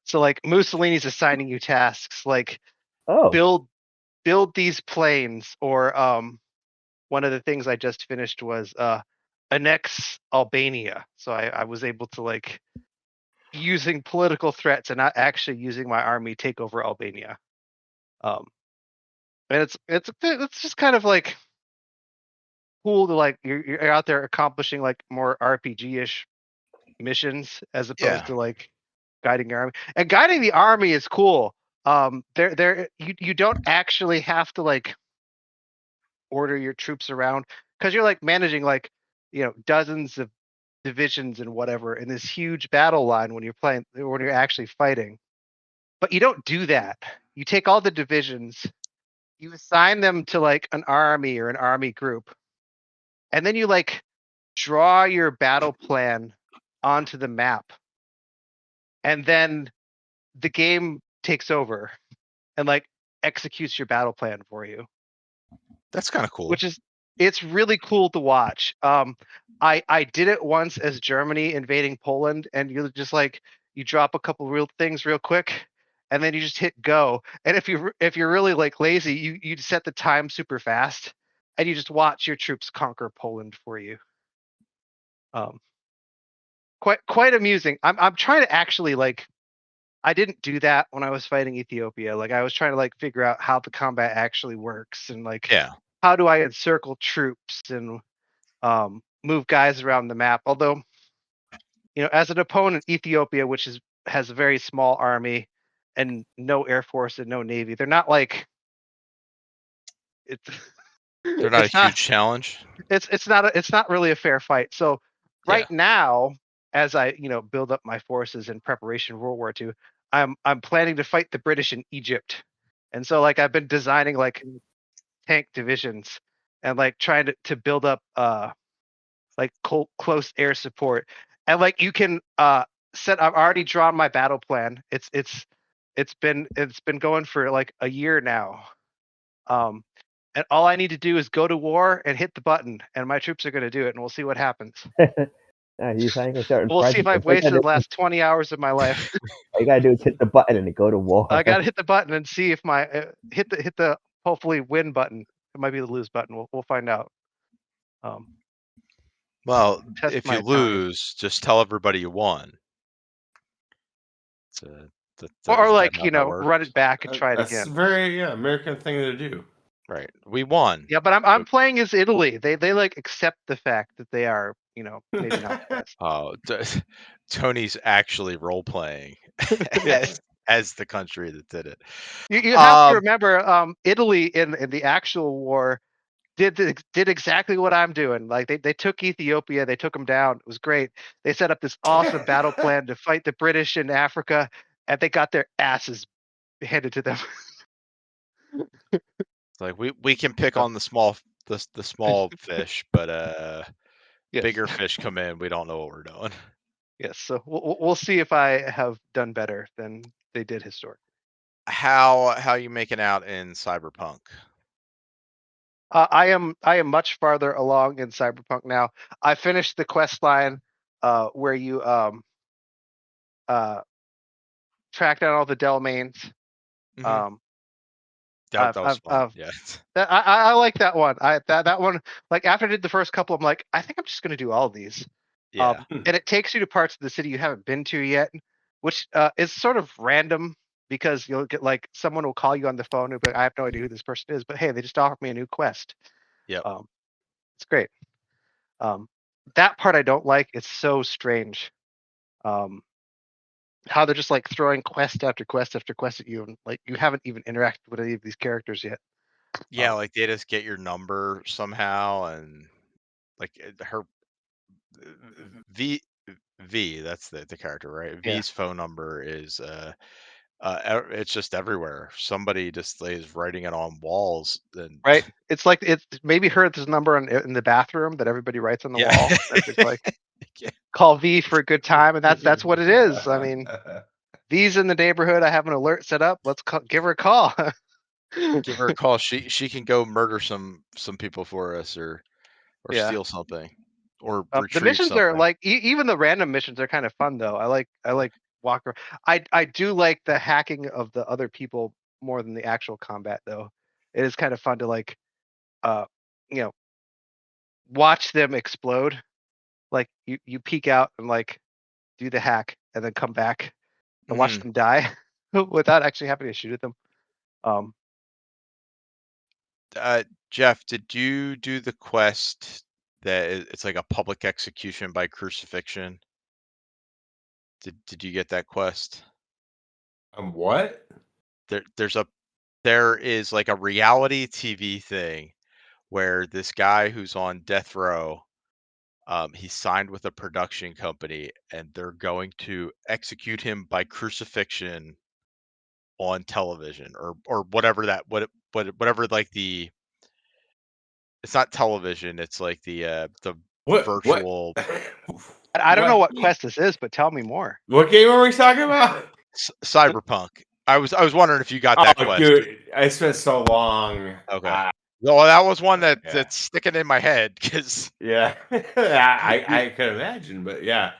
So like Mussolini's assigning you tasks like build these planes, or one of the things I just finished was annex Albania. So I was able to like, using political threats and not actually using my army, take over Albania. And it's just kind of like cool to like you're out there accomplishing like more RPG-ish missions as opposed to like guiding your army. And guiding the army is cool. You don't actually have to like order your troops around, because you're like managing like, dozens of divisions and whatever in this huge battle line when you're actually fighting. But you don't do that. You take all the divisions, you assign them to like an army or an army group, and then you like draw your battle plan onto the map, and then the game takes over and like executes your battle plan for you. That's kind of cool. It's really cool to watch. I did it once as Germany invading Poland, and you just like, you drop a couple real things real quick, and then you just hit go. And if you're really like lazy, you set the time super fast, and you just watch your troops conquer Poland for you. Quite amusing. I'm trying to actually like, I didn't do that when I was fighting Ethiopia. Like I was trying to like figure out how the combat actually works, and like how do I encircle troops and move guys around the map. Although, as an opponent, Ethiopia, which has a very small army and no air force and no navy, they're not like, it's they're not a huge challenge. It's not really a fair fight. So right now, as I build up my forces in preparation for World War II, I'm planning to fight the British in Egypt, and so like I've been designing like tank divisions and like trying to build up like close air support, and like you can set. I've already drawn my battle plan. It's been going for like a year now. And all I need to do is go to war and hit the button, and my troops are going to do it, and we'll see what happens. You're saying a certain We'll see if I've wasted the last 20 hours of my life. All you gotta do is hit the button and go to war. I gotta hit the button and see if my hit the hopefully win button. It might be the lose button. We'll find out. Well, if you lose, just tell everybody you won. Or like run it back and try it again. That's a very American thing to do. Right, we won. Yeah, but I'm playing as Italy. They like accept the fact that they are maybe not the best. Oh, Tony's actually role playing as the country that did it. You have to remember, Italy in the actual war did exactly what I'm doing. Like they took Ethiopia, they took them down. It was great. They set up this awesome battle plan to fight the British in Africa, and they got their asses handed to them. Like we can pick on the small fish, but bigger fish come in, we don't know what we're doing. Yes, so we'll see if I have done better than they did historically. How you making out in Cyberpunk? I am much farther along in Cyberpunk now. I finished the quest line where you track down all the Delmains. That was fun. Yeah. I like that one. That one, like after I did the first couple, I'm like, I think I'm just gonna do all these. Yeah. And it takes you to parts of the city you haven't been to yet, which is sort of random, because you'll get like someone will call you on the phone and be like, I have no idea who this person is, but hey, they just offered me a new quest. Yeah. It's great. That part I don't like. It's so strange. How they're just like throwing quest after quest after quest at you, and like you haven't even interacted with any of these characters yet. Yeah, like they just get your number somehow, and like her V, that's the character, right? V's phone number is It's just everywhere. Somebody just is writing it on walls. And Right? It's like it's maybe heard this number in the bathroom that everybody writes on the wall. It's like Yeah. call V for a good time, and that's what it is. I mean, V's in the neighborhood. I have an alert set up. Let's give her a call. Give her a call. She can go murder some people for us, or Yeah. steal something, or The retrieve missions are something. like even the random missions are kind of fun though. I like walk around. I do like the hacking of the other people more than the actual combat though. It is kind of fun to like you know watch them explode. Like you peek out and like do the hack and then come back and watch them die without actually having to shoot at them. Jeff, did you do the quest that it's like a public execution by crucifixion? Did you get that quest? What? There is like a reality TV thing where this guy who's on death row, he's signed with a production company, and they're going to execute him by crucifixion on television, or whatever whatever, like it's not television, it's like the What? virtual I don't know what game? quest this is, but tell me more. What game are we talking about? Cyberpunk. I was wondering if you got that quest. Dude, I spent so long. Okay. Well, that was one Yeah. that's sticking in my head because Yeah, I could imagine, but yeah.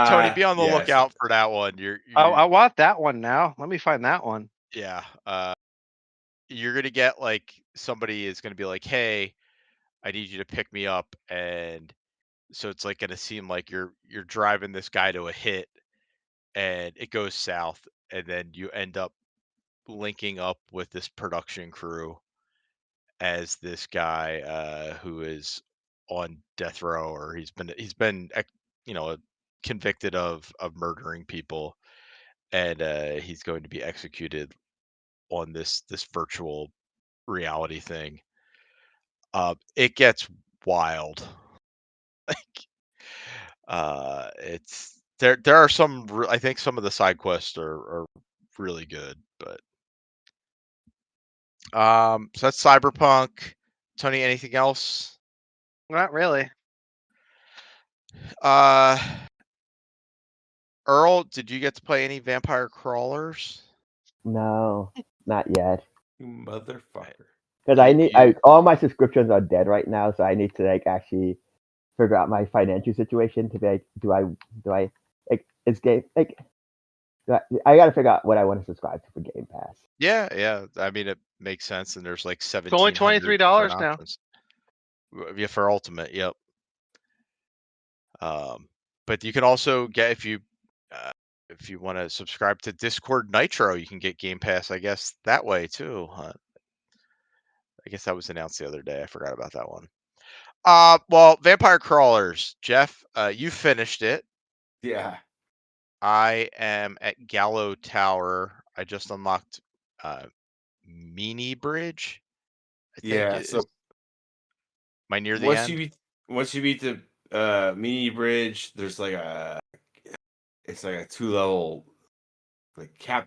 Tony, be on the yes. lookout for that one. I want that one now. Let me find that one. Yeah. You're gonna get like somebody is gonna be like, "Hey, I need you to pick me up," and so it's like gonna seem like you're driving this guy to a hit, and it goes south, and then you end up linking up with this production crew as this guy who is on death row, or he's been convicted of murdering people, and he's going to be executed on this virtual reality thing. It gets wild. Like, it's there are some I think some of the side quests are really good, but so that's Cyberpunk. Tony, anything else? Not really. Earl, did you get to play any Vampire Crawlers? No, not yet. You motherfucker. Because all my subscriptions are dead right now, so I need to like actually figure out my financial situation to be like, do I like it's game like I gotta figure out what I want to subscribe to for Game Pass. Yeah. I mean, it makes sense, and there's like It's only $1,700 $23 now. options. Yeah, for Ultimate. Yep. But you can also get if you want to subscribe to Discord Nitro, you can get Game Pass, I guess, that way too. I guess that was announced the other day. I forgot about that one. Well, Vampire Crawlers, Jeff, you finished it. Yeah. I am at Gallow Tower. I just unlocked Mini Bridge. I think. Yeah. So am I near the end? Once you beat the mini bridge, there's like it's like a 2-level like can't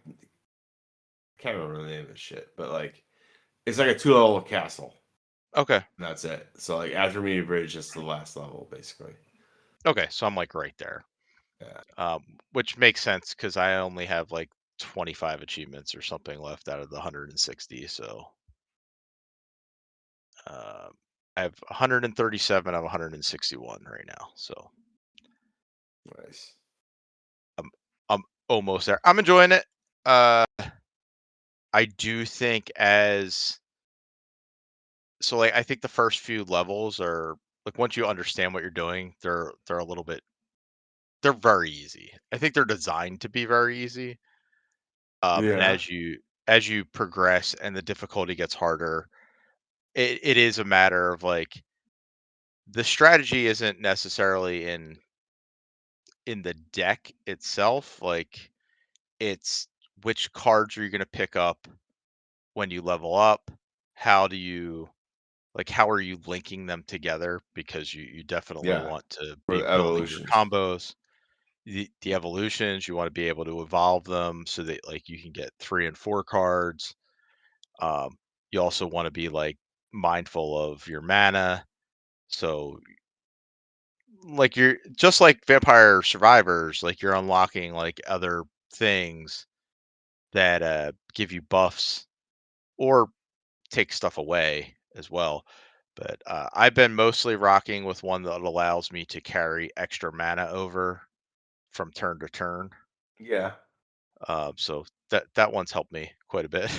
remember the name of the shit, but like it's like a 2-level castle. Okay. And that's it. So like after mini bridge, it's the last level basically. Okay, so I'm like right there. Yeah. Which makes sense because I only have like 25 achievements or something left out of the 160. So I have 137 of 161 right now. So Nice. I'm almost there. I'm enjoying it. I do think I think the first few levels are like once you understand what you're doing, they're a little bit they're very easy. I think they're designed to be very easy. And as you progress and the difficulty gets harder, it is a matter of like the strategy isn't necessarily in the deck itself. Like it's which cards are you going to pick up when you level up? How are you linking them together? Because you definitely want to For be the building your evolutions. combos. the evolutions. You want to be able to evolve them so that like you can get 3 and 4 cards. You also want to be like mindful of your mana. So like you're just like Vampire Survivors, like you're unlocking like other things that give you buffs or take stuff away as well. But I've been mostly rocking with one that allows me to carry extra mana over from turn to turn. Yeah. So that one's helped me quite a bit.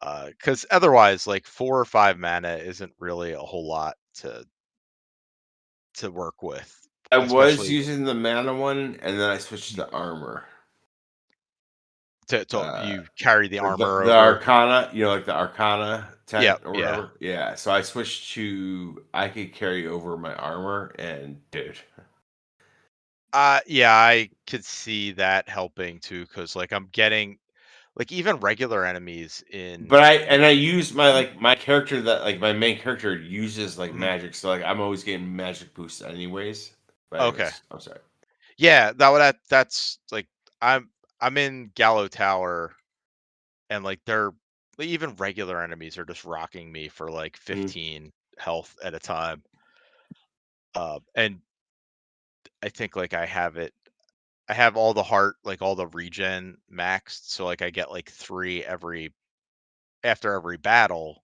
Because otherwise, like 4 or 5 mana isn't really a whole lot to work with, I was especially using the mana one, and then I switched to armor. to Uh, you carry the armor the over. Arcana, like the Arcana tent Yep, or yeah. whatever. Yeah. So I switched to I could carry over my armor, and dude. Yeah, I could see that helping too, because like I'm getting like even regular enemies in But like I use my character that like my main character uses like mhm. magic, so like I'm always getting magic boosts anyways. But Okay. anyways, I'm sorry. Yeah, that's like I'm in Gallow Tower and like they're like, even regular enemies are just rocking me for like Mm. 15 health at a time. And I think like I have all the heart, like all the regen maxed, so like I get like 3 after every battle.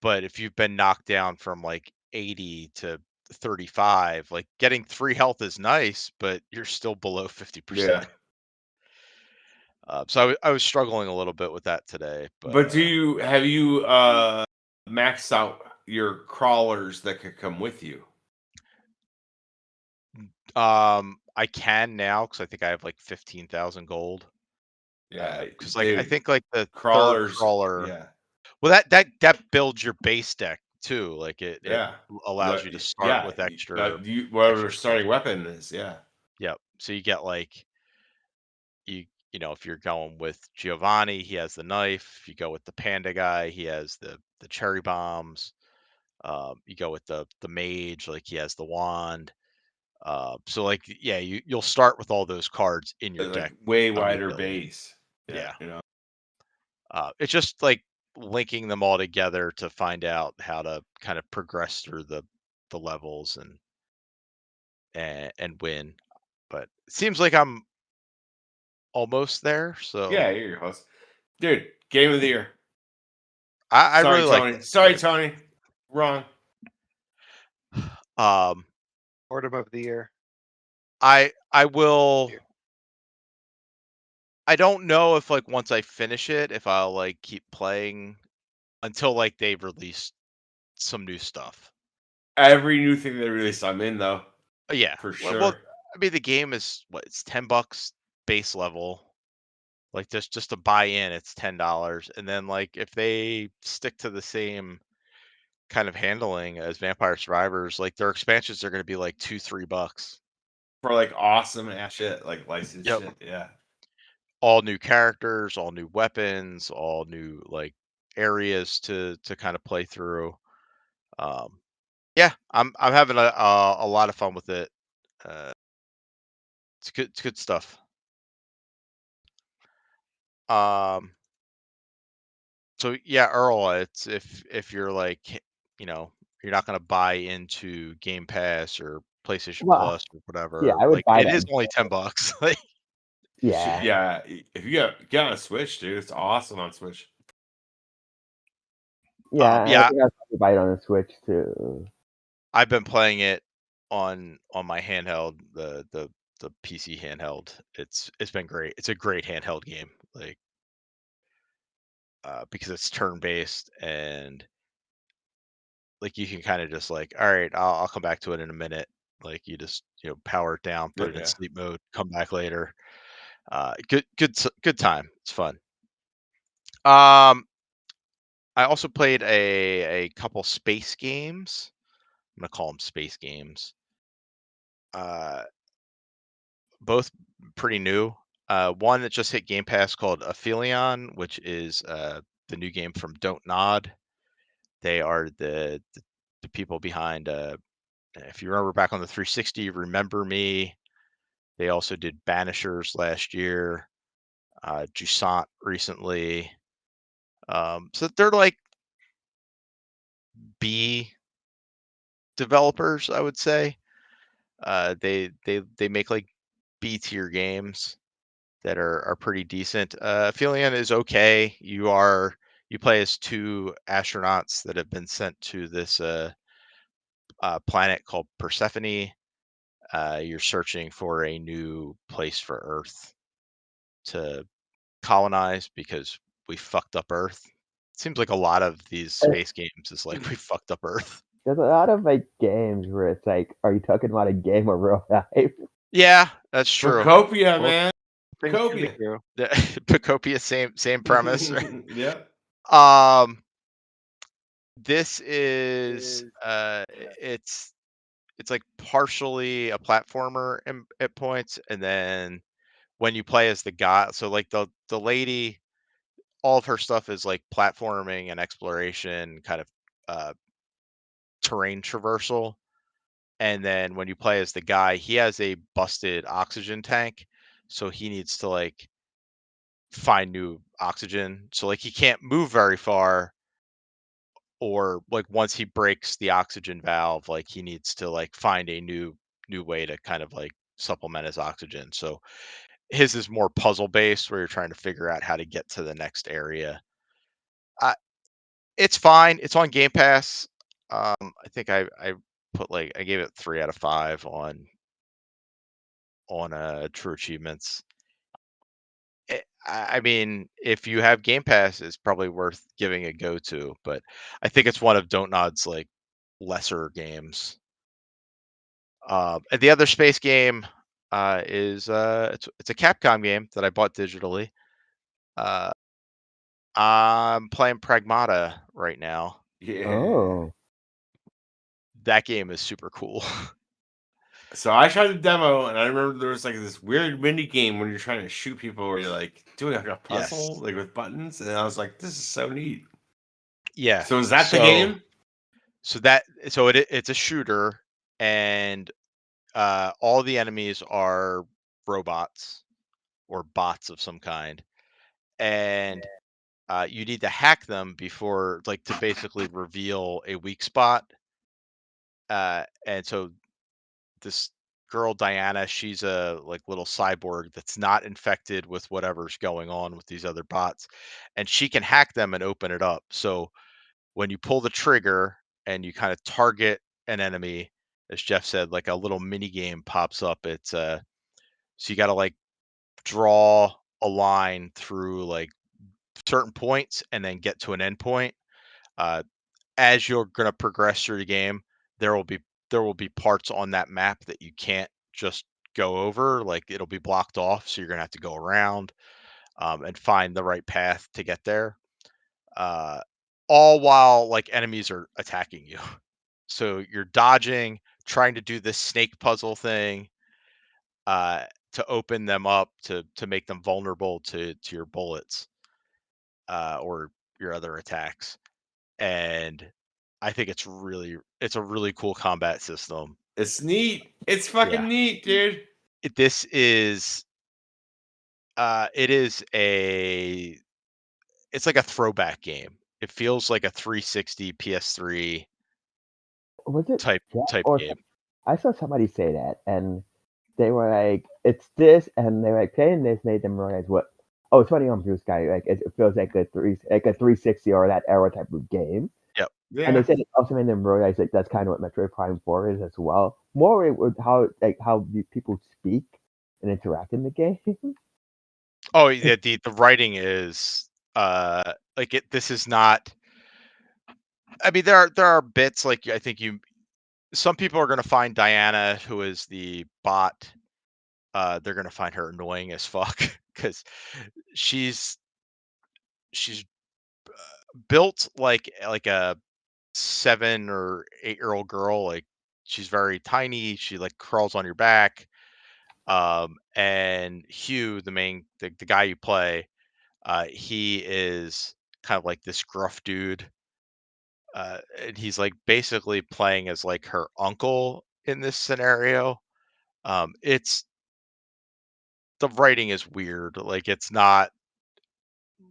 But if you've been knocked down from like 80 to 35, like getting 3 health is nice, but you're still below 50%. Yeah. So I was struggling a little bit with that today, but But have you maxed out your crawlers that could come with you? I can now because I think I have like 15,000 gold. Yeah, Because like I dude. think like the third Crawlers, crawler, yeah. well that builds your base deck too. Like it Yeah. allows you to start Yeah, with whatever extra stuff. starting weapon is, yeah. Yep. So you get like you know, if you're going with Giovanni, he has the knife. If you go with the panda guy, he has the cherry bombs. You go with the mage, like he has the wand. So like yeah, you'll start with all those cards in your Like deck way of your wider build. base. Yeah, Yeah. you know. It's just like linking them all together to find out how to kind of progress through the levels and win. But it seems like I'm almost there, so Yeah, you're your host. Dude, game of the year. I Sorry, really like Tony. it. Sorry, Tony. Wrong. Um, Boredom of the year. I will. I don't know if like once I finish it, if I'll like keep playing until like they release some new stuff. Every new thing they released, I'm in though. Yeah. For Well, sure. I mean the game is what it's $10 base level. Like just to buy in, it's $10, and then like if they stick to the same kind of handling as Vampire Survivors, like their expansions are going to be like $2-3. For like awesome ass shit, like licensed Yep. shit. Yeah. All new characters, all new weapons, all new like areas to kind of play through. Um, yeah, I'm having a lot of fun with it. It's good stuff. Um, so yeah, Earl, it's if you're like you know you're not going to buy into Game Pass or PlayStation Well, Plus or yeah, whatever, I would like buy it that. is only $10. Like, Yeah, Yeah. If you get on a Switch, dude, it's awesome on Switch. yeah, I yeah, think I'll probably buy it on the Switch too. I've been playing it on my handheld, the PC handheld. It's been great. It's a great handheld game, like because it's turn based and like you can kind of just like, all right, I'll come back to it in a minute. Like you just power it down, put it in Yeah. sleep mode, come back later. Good time. It's fun. Um, I also played a couple space games. I'm gonna call them space games. Uh, both pretty new. One that just hit Game Pass called Aphelion, which is the new game from Don't Nod. They are the people behind If you remember back on the 360, Remember Me. They also did Banishers last year, Jusant recently. So they're like B developers, I would say. They make like B tier games that are pretty decent. Aphelion is okay. You play as two astronauts that have been sent to this planet called Persephone. You're searching for a new place for Earth to colonize because we fucked up Earth. Seems like a lot of these space games is like we fucked up Earth. There's a lot of like games where it's like, are you talking about a game or real life? Yeah, that's true. Procopia, Well, man. Things can be Procopia. true. Pacopia, same premise. Right? Yep. This is it's like partially a platformer at points, and then when you play as the guy, so like the lady, all of her stuff is like platforming and exploration, kind of terrain traversal. And then when you play as the guy, he has a busted oxygen tank, so he needs to like find new oxygen. So like he can't move very far, or like once he breaks the oxygen valve, like he needs to like find a new way to kind of like supplement his oxygen. So his is more puzzle based, where you're trying to figure out how to get to the next area. It's fine. It's on Game Pass. I think I put like I gave it 3 out of 5 on True Achievements. I mean, if you have Game Pass, it's probably worth giving a go to. But I think it's one of Don't Nod's like lesser games. And the other space game is it's a Capcom game that I bought digitally. I'm playing Pragmata right now. Yeah. Oh, That game is super cool. So I tried the demo, and I remember there was like this weird mini game when you're trying to shoot people, where you're like doing like a puzzle, Yes. like with buttons, and I was like, "This is so neat." Yeah. So is that the game? So it's a shooter, and all the enemies are robots or bots of some kind, and you need to hack them before, like, to basically reveal a weak spot. And so this girl Diana, she's a like little cyborg that's not infected with whatever's going on with these other bots, and she can hack them and open it up. So when you pull the trigger and you kind of target an enemy, as Jeff said, like a little mini game pops up. It's so you got to like draw a line through like certain points and then get to an endpoint. Uh, as you're going to progress through the game, there will be there will be parts on that map that you can't just go over. Like it'll be blocked off, so you're going to have to go around and find the right path to get there. Uh, all while like enemies are attacking you. So you're dodging, trying to do this snake puzzle thing uh, to open them up to make them vulnerable to your bullets or your other attacks. And I think it's a really cool combat system. It's neat. It's fucking Yeah. neat, dude. This is it is a it's like a throwback game. It feels like a 360 PS3 was it type Jeff type or game. I saw somebody say that, and they were like, "It's this," and they were like playing this, made them realize what. Oh, it's funny on Blue Sky. Like it feels like a 360 or that era type of game. Yep. And they Yeah. said it also made them realize like that's kind of what Metroid Prime 4 is as well. More with how the people speak and interact in the game. Oh, yeah, the writing is like this is not. I mean, there are bits like I think some people are going to find Diana, who is the bot. They're going to find her annoying as fuck because she's she's built like a 7 or 8 year old girl. Like she's very tiny. She like crawls on your back. And Hugh, the guy you play, he is kind of like this gruff dude. and he's like basically playing as like her uncle in this scenario. It's the writing is weird. Like it's not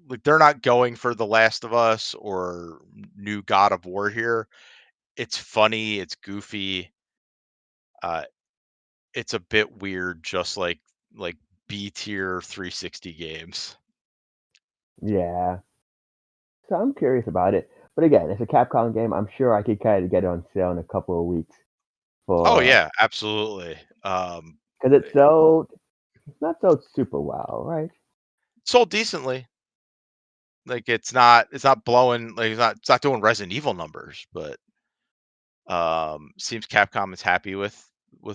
like they're not going for The Last of Us or new God of War here. It's funny, it's goofy. Uh, it's a bit weird, just like B tier 360 games. Yeah. So I'm curious about it. But again, it's a Capcom game. I'm sure I could kind of get it on sale in a couple of weeks. Oh For yeah, absolutely. because it's not sold super well, right? Sold decently. Like it's not blowing, like it's not doing Resident Evil numbers, but seems Capcom is happy with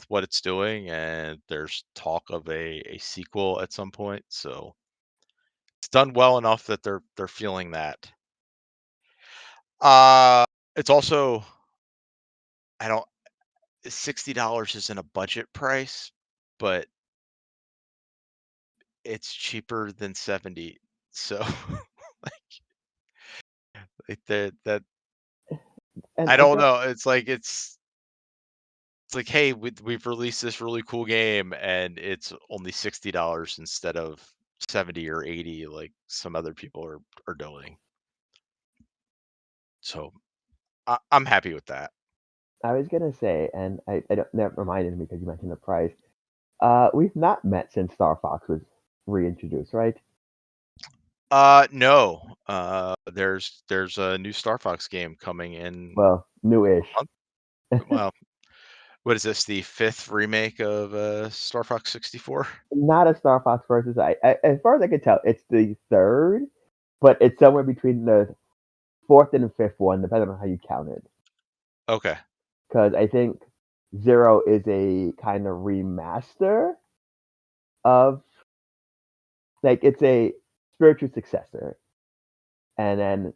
what it's doing, and there's talk of a sequel at some point. So it's done well enough that they're feeling that. It's also I don't $60 isn't a budget price, but it's cheaper than 70. So like that And I I don't don't. know. It's like, hey, we've released this really cool game and it's only $60 instead of 70 or 80 like some other people are doing. So I'm happy with that. I was gonna say, and I don't, that reminded me because you mentioned the price. We've not met since Star Fox was reintroduced, right? No. There's a new Star Fox game coming in Well, newish. a month. Well, what is this? The 5th remake of Star Fox 64? Not a Star Fox versus. As far as I can tell, it's the third, but it's somewhere between the fourth and the fifth one, depending on how you count it. Okay. Because I think Zero is a kind of remaster of, like, it's a spiritual successor, and then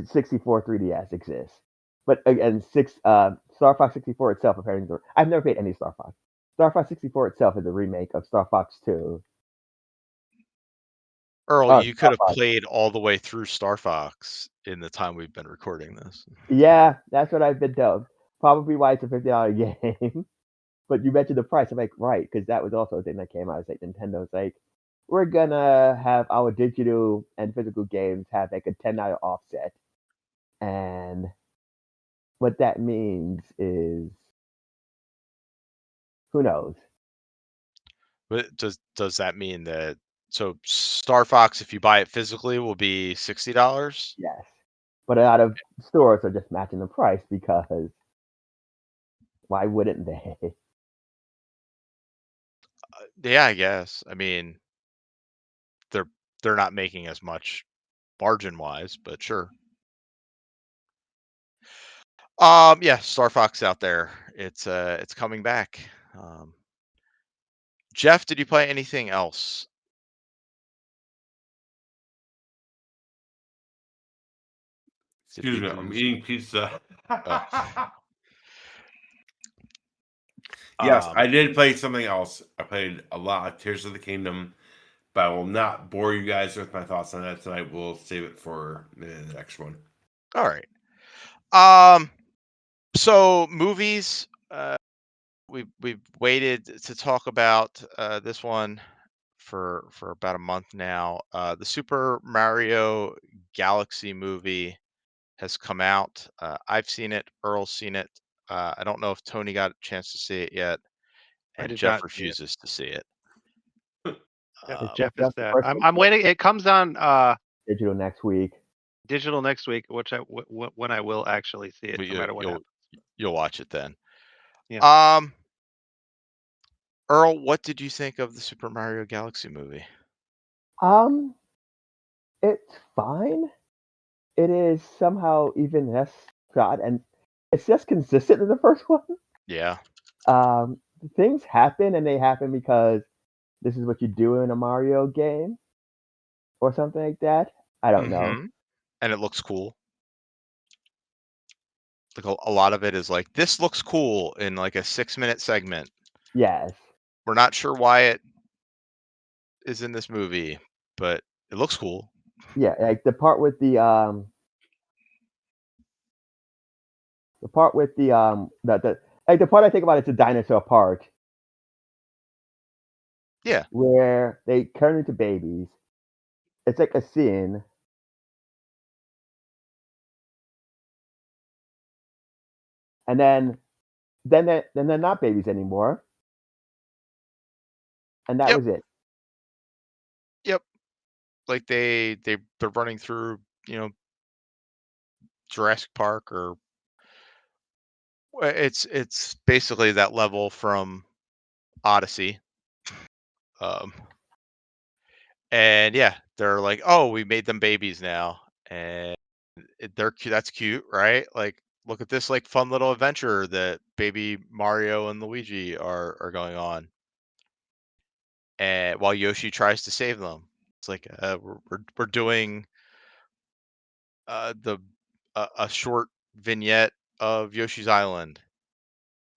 64 3DS exists. But again, Star Fox 64 itself apparently, I've never played any Star Fox. Star Fox 64 itself is a remake of Star Fox 2. Earl, Oh, you Star could have Fox. played all the way through Star Fox in the time we've been recording this. Yeah, that's what I've been told. Probably why it's a $50 game. But you mentioned the price. I'm like, right, because that was also a thing that came out. It's like Nintendo's like, we're gonna have our digital and physical games have like a $10 offset, and what that means is, who knows? But does that mean that so Star Fox, if you buy it physically, will be $60? Yes, but a lot of stores are just matching the price because why wouldn't they? Yeah, I guess. I mean, they're not making as much margin wise, but sure. Yeah, Star Fox out there. It's coming back. Jeff, did you play anything else? Excuse me, I'm eating pizza. Oh. Yes, I did play something else. I played a lot of Tears of the Kingdom, but I will not bore you guys with my thoughts on that tonight. We'll save it for the next one. All right. So movies. We've waited to talk about this one for about a month now. The Super Mario Galaxy movie has come out. I've seen it. Earl's seen it. I don't know if Tony got a chance to see it yet, I and did Jeff not see it. refuses to see it. It's Jeff is just the that. first I'm waiting. It comes on digital next week. digital next week, which when I will actually see it, But no matter what happens. you'll watch it then. Yeah. Earl, what did you think of the Super Mario Galaxy movie? It's fine. It is somehow even less shot, and it's just consistent in the first one. Yeah. Things happen, and they happen because this is what you do in a Mario game or something like that. I don't know. Mm-hmm. And it looks cool. Like a lot of it is like, this looks cool in like a 6-minute segment. Yes. We're not sure why it is in this movie, but it looks cool. Yeah, like the part with the The part with the like the part I think about is the dinosaur part. Yeah. Where they turn into babies. It's like a scene. And then they're not babies anymore. And that Yep. was it. Yep. Like they're running through, Jurassic Park, or it's basically that level from Odyssey. Um, and yeah, they're like, oh, we made them babies now, and they're cute. That's cute, right? Like, look at this like fun little adventure that baby Mario and Luigi are going on, and while Yoshi tries to save them. It's like we're doing the a short vignette of Yoshi's Island.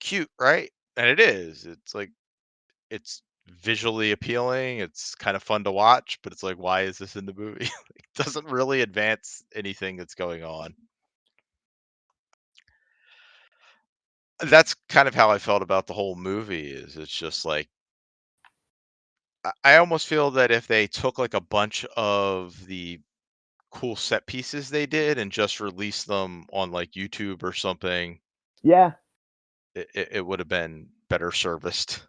Cute, right? And it is. It's like it's visually appealing. It's kind of fun to watch, but it's like, why is this in the movie? It doesn't really advance anything that's going on. That's kind of how I felt about the whole movie. Is it's just like I almost feel that if they took like a bunch of the cool set pieces they did and just released them on like YouTube or something, Yeah. it would have been better serviced.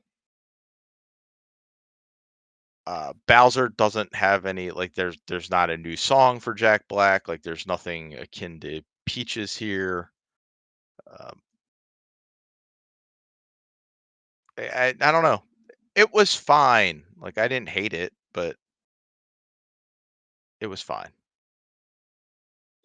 Bowser doesn't have any, like, there's not a new song for Jack Black. Like, there's nothing akin to Peaches here. Um, I don't know. It was fine. Like, I didn't hate it, but it was fine.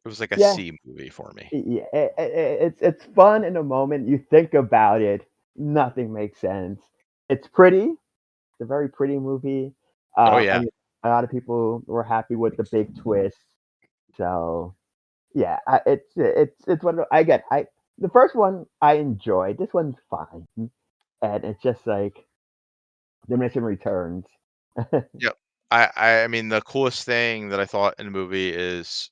It was like a Yeah. C movie for me. Yeah. It's fun in a moment. You think about it. Nothing makes sense. It's pretty. It's a very pretty movie. Oh I yeah. mean, a lot of people were happy with the big twist. So yeah, it's one of the first one I enjoyed. This one's fine, and it's just like diminishing returns. Yep. I mean, the coolest thing that I thought in the movie is,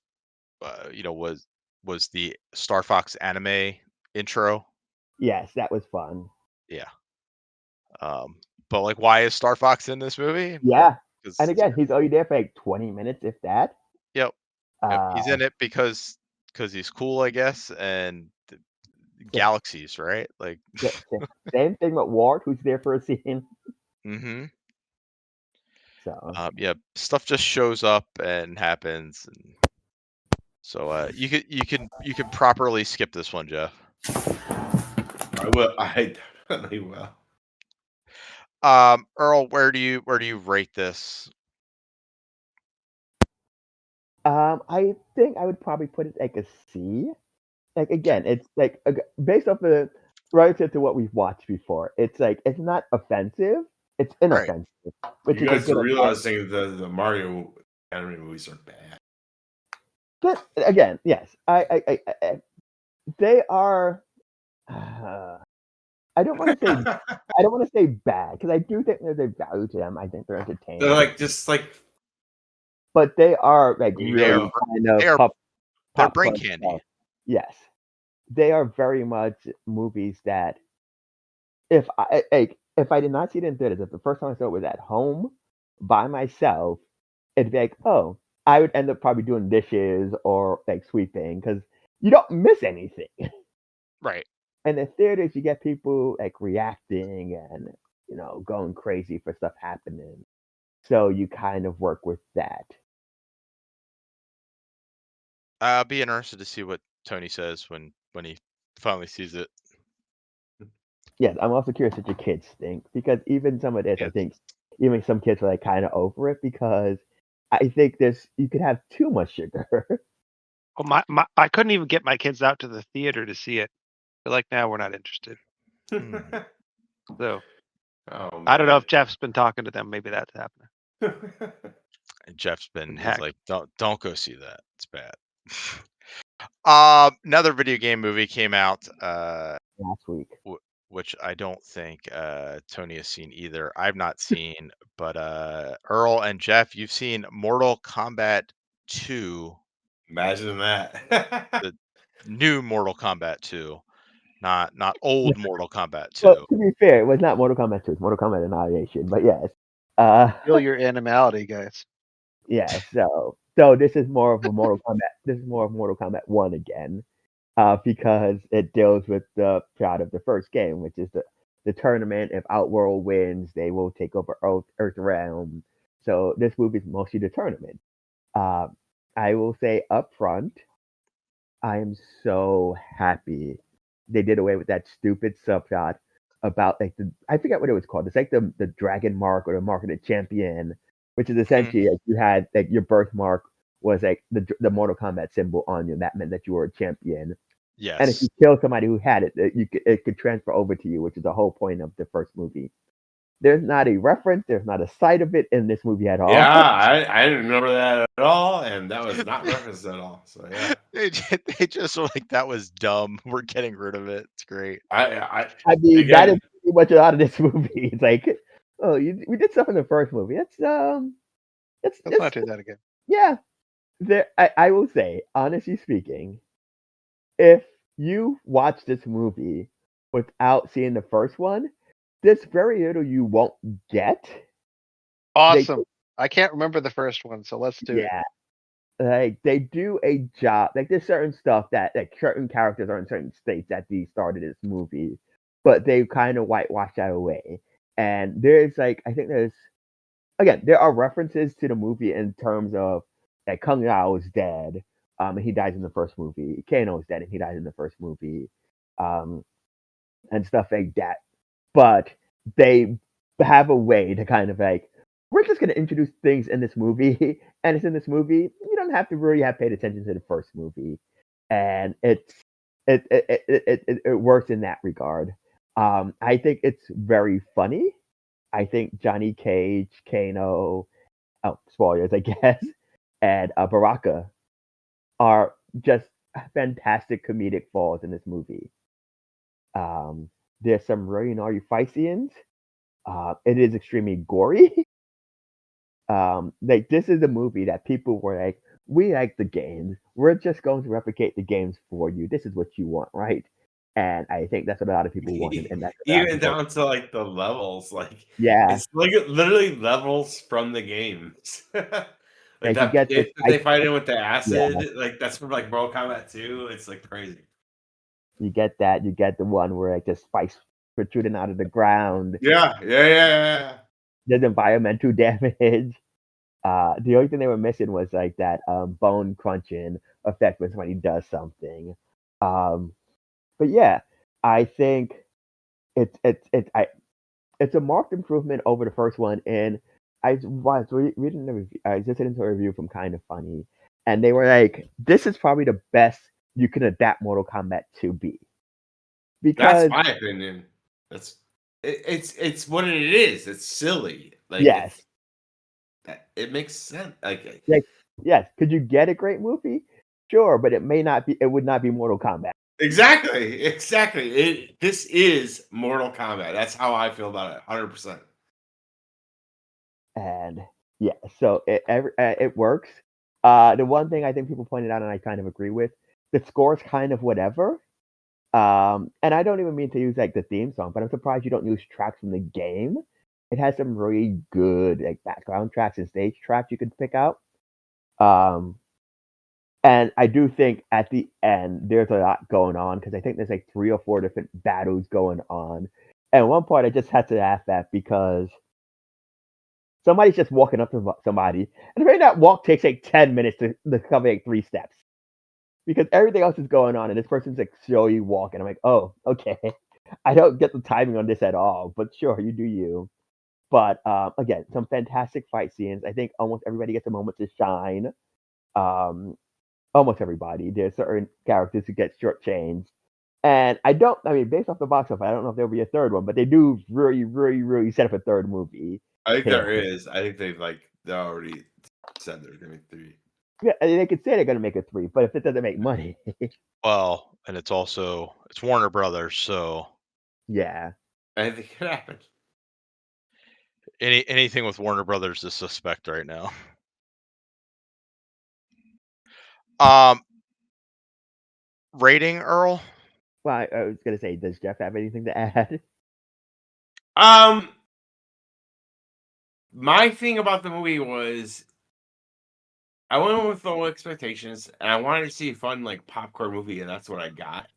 was the Star Fox anime intro. Yes, that was fun. Yeah. But like, why is Star Fox in this movie? Yeah, and Because again, he's only there for like 20 minutes, if that. yep. Yep, Uh, he's in it because he's cool, I guess, and sa- galaxies, right? Like, Same thing with Ward, who's there for a scene. mhm. So Yeah, stuff just shows up and happens, and so you can properly skip this one, Jeff. I will. I definitely will. Earl, where do you rate this? I think I would probably put it like a C. Like Okay. again, it's like based off the relative to what we've watched before. It's like it's not offensive. It's Right. inoffensive, which You is a guys good are advantage. realizing the Mario anime movies are bad. But again, yes, they are. I don't want to say I don't want to say bad because I do think there's a value to them. I think they're They're entertaining, like just like but they are like you They are really know. kind they of are they're brain popcorn candy. stuff. Yes, they are very much movies that if I did not see it in theaters, if the first time I saw it was at home by myself, it'd be like, oh, I would end up probably doing dishes or like sweeping because you don't miss anything. Right. And in theaters, you get people like reacting and going crazy for stuff happening. So you kind of work with that. I'll be interested to see what Tony says when he finally sees it. Yes, I'm also curious what your kids think because even some of this, I Yes. think even some kids are like kind of over it because I think you could have too much sugar. Well, I couldn't even get my kids out to the theater to see it. They're like, now we're not interested. Hmm. So Oh I don't know man. if Jeff's been talking to them. Maybe that's happening. And Jeff's And he's heck, like, don't go see that. It's bad. Another video game movie came out, Last week. which I don't think Tony has seen either. I've not seen, but Earl and Jeff, you've seen Mortal Kombat 2, Imagine that. the new Mortal Kombat 2. not old Mortal Kombat 2. Well, to be fair, it was not Mortal Kombat 2. It's Mortal Kombat Annihilation. But yes. Feel your animality, guys. Yeah. So this is more of a Mortal Kombat. This is more of Mortal Kombat 1 again, because it deals with the plot of the first game, which is the tournament. If Outworld wins, they will take over Earth Realm. So this movie is mostly the tournament. I will say up front, I am so happy they did away with that stupid subplot about like I forget what it was called. It's like the dragon mark or the mark of the champion, which is essentially like you had like your birthmark was like the Mortal Kombat symbol on you. And that meant that you were a champion. And if Yes. you kill somebody who had it, it could transfer over to you, which is the whole point of the first movie. There's not a reference. There's not a sight of it in this movie at all. Yeah, I didn't remember that at all, and that was not referenced at all. So yeah, They just were like, that was dumb. We're getting rid of it. It's great. I mean, again, that is pretty much a lot of this movie. It's like, oh, we did stuff in the first movie. Let's not do that again. Yeah. I will say, honestly speaking, if you watch this movie without seeing the first one, there's very little you won't get. Awesome. I can't remember the first one, so let's do it. Yeah. Like they do a job. Like there's certain stuff that like certain characters are in certain states at the start of this movie, but they kind of whitewash that away. And there's like I think there's again there are references to the movie in terms of like Kung Lao is dead, and he dies in the first movie. Kano is dead and he dies in the first movie, and stuff like that. But they have a way to kind of like we're just going to introduce things in this movie, and it's in this movie. You don't have to really have paid attention to the first movie, and it works in that regard. I think it's very funny. I think Johnny Cage, Kano, spoilers, I guess, and Baraka are just fantastic comedic falls in this movie. There's some really gnarly fight scenes. It is extremely gory. Like this is a movie that people were like, we like the games. We're just going to replicate the games for you. This is what you want, right? And I think that's what a lot of people wanted. And that's even down to like the levels, like yeah, it's like literally levels from the games. Like you that get pit that they fight in with the acid, yeah. like that's from like Mortal Kombat 2. It's like crazy. You get that. You get the one where like just spikes protruding out of the ground. Yeah. There's environmental damage. The only thing they were missing was like that bone crunching effect when somebody does something. But yeah, I think it's a marked improvement over the first one. And I was reading the review. I just listened to a review from Kind of Funny, and they were like, "This is probably the best you can adapt Mortal Kombat to be." Because That's my opinion. It's what it is. It's silly. Like yes, it makes sense. Like yes, could you get a great movie? Sure, but it may not be. It would not be Mortal Kombat. exactly. This is Mortal Kombat. That's how I feel about it. 100%. And yeah, so it works. The one thing I think people pointed out, and I kind of agree with, the score's kind of whatever. And I don't even mean to use like the theme song, but I'm surprised you don't use tracks from the game. It has some really good like background tracks and stage tracks you could pick out. And I do think at the end there's a lot going on because I think there's like 3 or 4 different battles going on. And one part I just had to laugh at because somebody's just walking up to somebody, and maybe that walk takes like 10 minutes to cover like 3 steps because everything else is going on, and this person's like slowly walking. I'm like, oh, okay. I don't get the timing on this at all, but sure, you do you. But again, some fantastic fight scenes. I think almost everybody gets a moment to shine. Um, almost everybody. There's certain characters who get shortchanged. And I mean, based off the box office, I don't know if there'll be a third one, but they do really, really, really set up a third movie. I think there is. I think they already said there's gonna be 3. Yeah, they could say they're gonna make a 3, but if it doesn't make money, Well, and it's Warner Brothers, so yeah. Anything could happen. anything with Warner Brothers is suspect right now. Rating, Earl? Well, I was gonna say, does Jeff have anything to add? My thing about the movie was I went with low expectations, and I wanted to see a fun like popcorn movie, and that's what I got.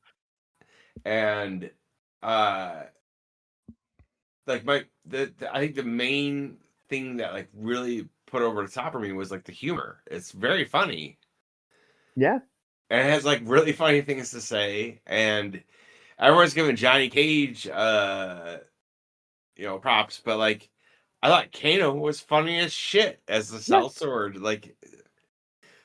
And like I think the main thing that like really put over the top for me was like the humor. It's very funny. Yeah. And it has like really funny things to say, and everyone's giving Johnny Cage props, but like I thought Kano was funny as shit as the sellsword. Like,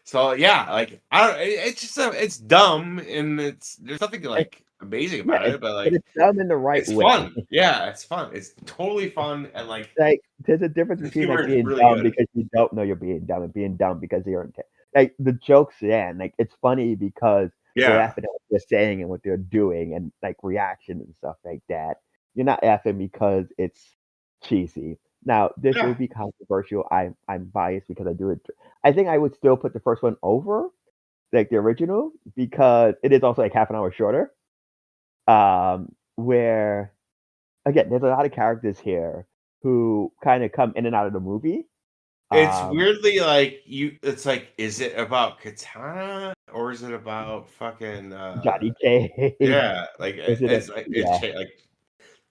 so yeah, like I don't. It's just it's dumb, and there's nothing like amazing about it, but like it's dumb in the right it's way. fun. Yeah, it's fun. It's totally fun, and like there's a difference between like humor is being really dumb good. because you don't know you're being dumb and being dumb because you're like the jokes. Yeah, and like it's funny because you're laughing at what they're saying and what they're doing and like reaction and stuff like that. You're not laughing because it's cheesy. Now this will be controversial. I'm biased because I do it. I think I would still put the first one over like the original because it is also like half an hour shorter. Where again, there's a lot of characters here who kind of come in and out of the movie. It's weirdly like it's like, is it about Katana or is it about fucking Johnny Cage? Yeah, like like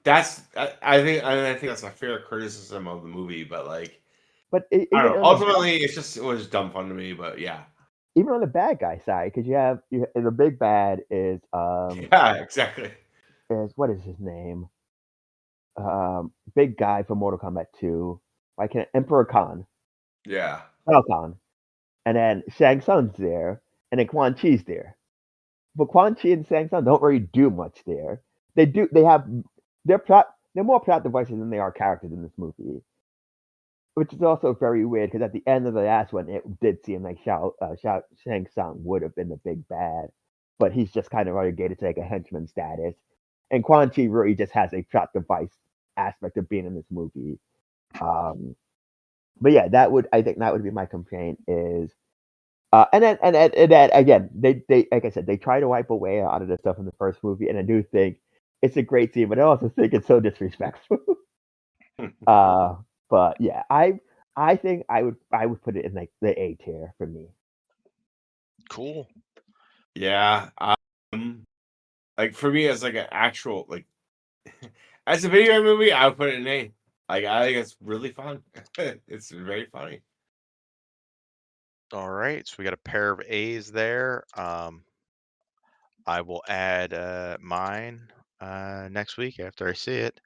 that's I think that's a fair criticism of the movie, but like, but I don't know. Ultimately, it was dumb fun to me, but yeah. Even on the bad guy side, because you have the big bad is yeah, exactly. Is what is his name? Big guy from Mortal Kombat 2. Why can't Emperor Khan? Yeah. Khan. And then Shang Tsung's there, and then Quan Chi's there. But Quan Chi and Shang Tsung don't really do much there. They're more plot devices than they are characters in this movie. Which is also very weird because at the end of the last one, it did seem like Shang Tsung would have been the big bad, but he's just kind of relegated to like a henchman status. And Quan Chi really just has a plot device aspect of being in this movie. But yeah, I think that would be my complaint is, and then again, they like I said, they try to wipe away a lot of the stuff in the first movie, and I do think it's a great scene, but I also think it's so disrespectful. But yeah, I think I would put it in like the A tier for me. Cool. Yeah. Like for me as like an actual like as a video movie, I would put it in A. Like I think it's really fun. It's very funny. All right, so we got a pair of A's there. I will add mine next week after I see it,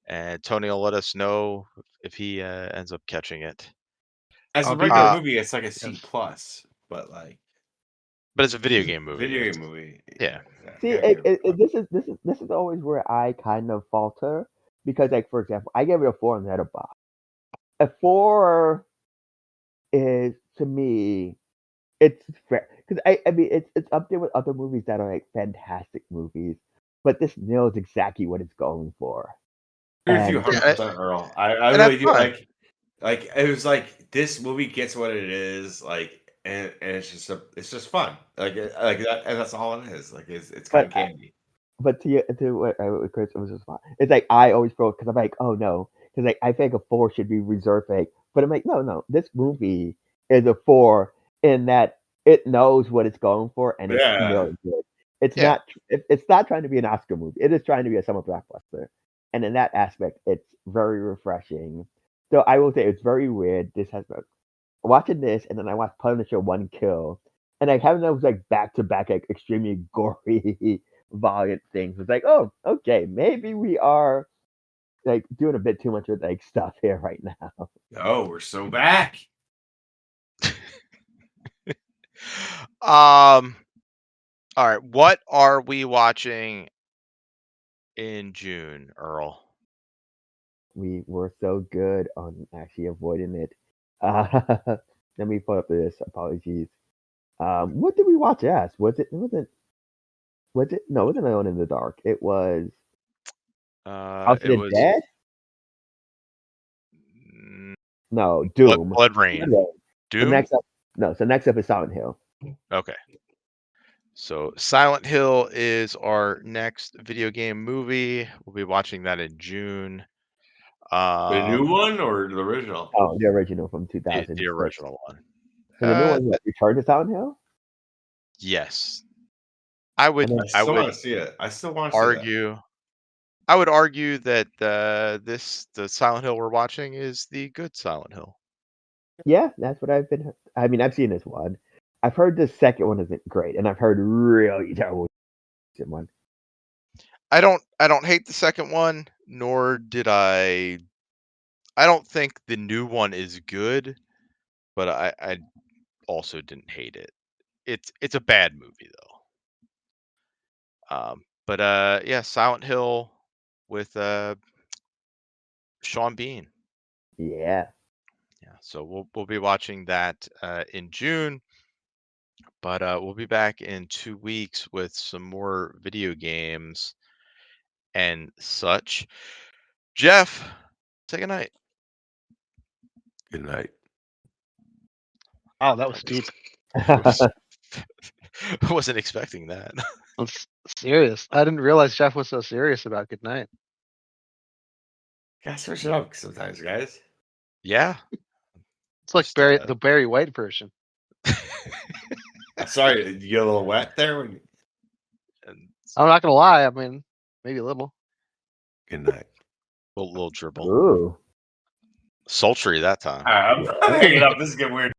and Tony will let us know if he ends up catching it. As a regular movie, it's like a C plus, but like, but it's a video game movie. Video game movie. Yeah. See, this is always where I kind of falter because, like, for example, I gave it a 4 on Letterboxd. A 4 is to me, it's fair because I mean it's up there with other movies that are like fantastic movies, but this nails exactly what it's going for. Agree with you 100%, Earl. I really do like it was like this movie gets what it is like, and it's just fun like that, and that's all it is. Like it's kind of candy. But to what Chris was just fine. It's like I always feel because I'm like, oh no, because like I think a 4 should be reserved for, but I'm like, no, this movie is a 4 in that it knows what it's going for and it's really good. It's not trying to be an Oscar movie. It is trying to be a summer blockbuster, and in that aspect, it's very refreshing. So I will say it's very weird. This has watching this, and then I watched Punisher One Kill, and like having those like back to back like extremely gory, violent things. It's like, oh, okay, maybe we are like doing a bit too much with like stuff here right now. Oh, we're so back. All right, what are we watching in June, Earl? We were so good on actually avoiding it. Let me pull up this. Apologies. What did we watch last? Was it no, it wasn't Alone in the Dark. It was House of the Dead? No, Doom. Blood Rain. Doom? So next up is Silent Hill. Okay. So Silent Hill is our next video game movie. We'll be watching that in June. The new one or the original? Oh, the original from 2006. The original one. So the new one, what, Return to Silent Hill? Yes. I would I still want to see it. I still want to argue. I would argue that the Silent Hill we're watching is the good Silent Hill. Yeah, that's what I've been. I mean, I've seen this one. I've heard the second one isn't great, and I've heard really terrible one. I don't hate the second one, nor did I. I don't think the new one is good, but I also didn't hate it. It's a bad movie though. But yeah, Silent Hill with Sean Bean. Yeah. Yeah, so we'll be watching that in June, but we'll be back in 2 weeks with some more video games and such. Jeff, say goodnight. Good night. Oh, that was deep. I wasn't expecting that. That's serious. I didn't realize Jeff was so serious about good night. Gotta switch it up sometimes, guys. Yeah. It's like Just, the Barry White version. Sorry, you get a little wet there. and I'm not gonna lie. I mean, maybe a little. Good night. a little dribble. Ooh. Sultry that time. I'm hanging up. This is getting weird.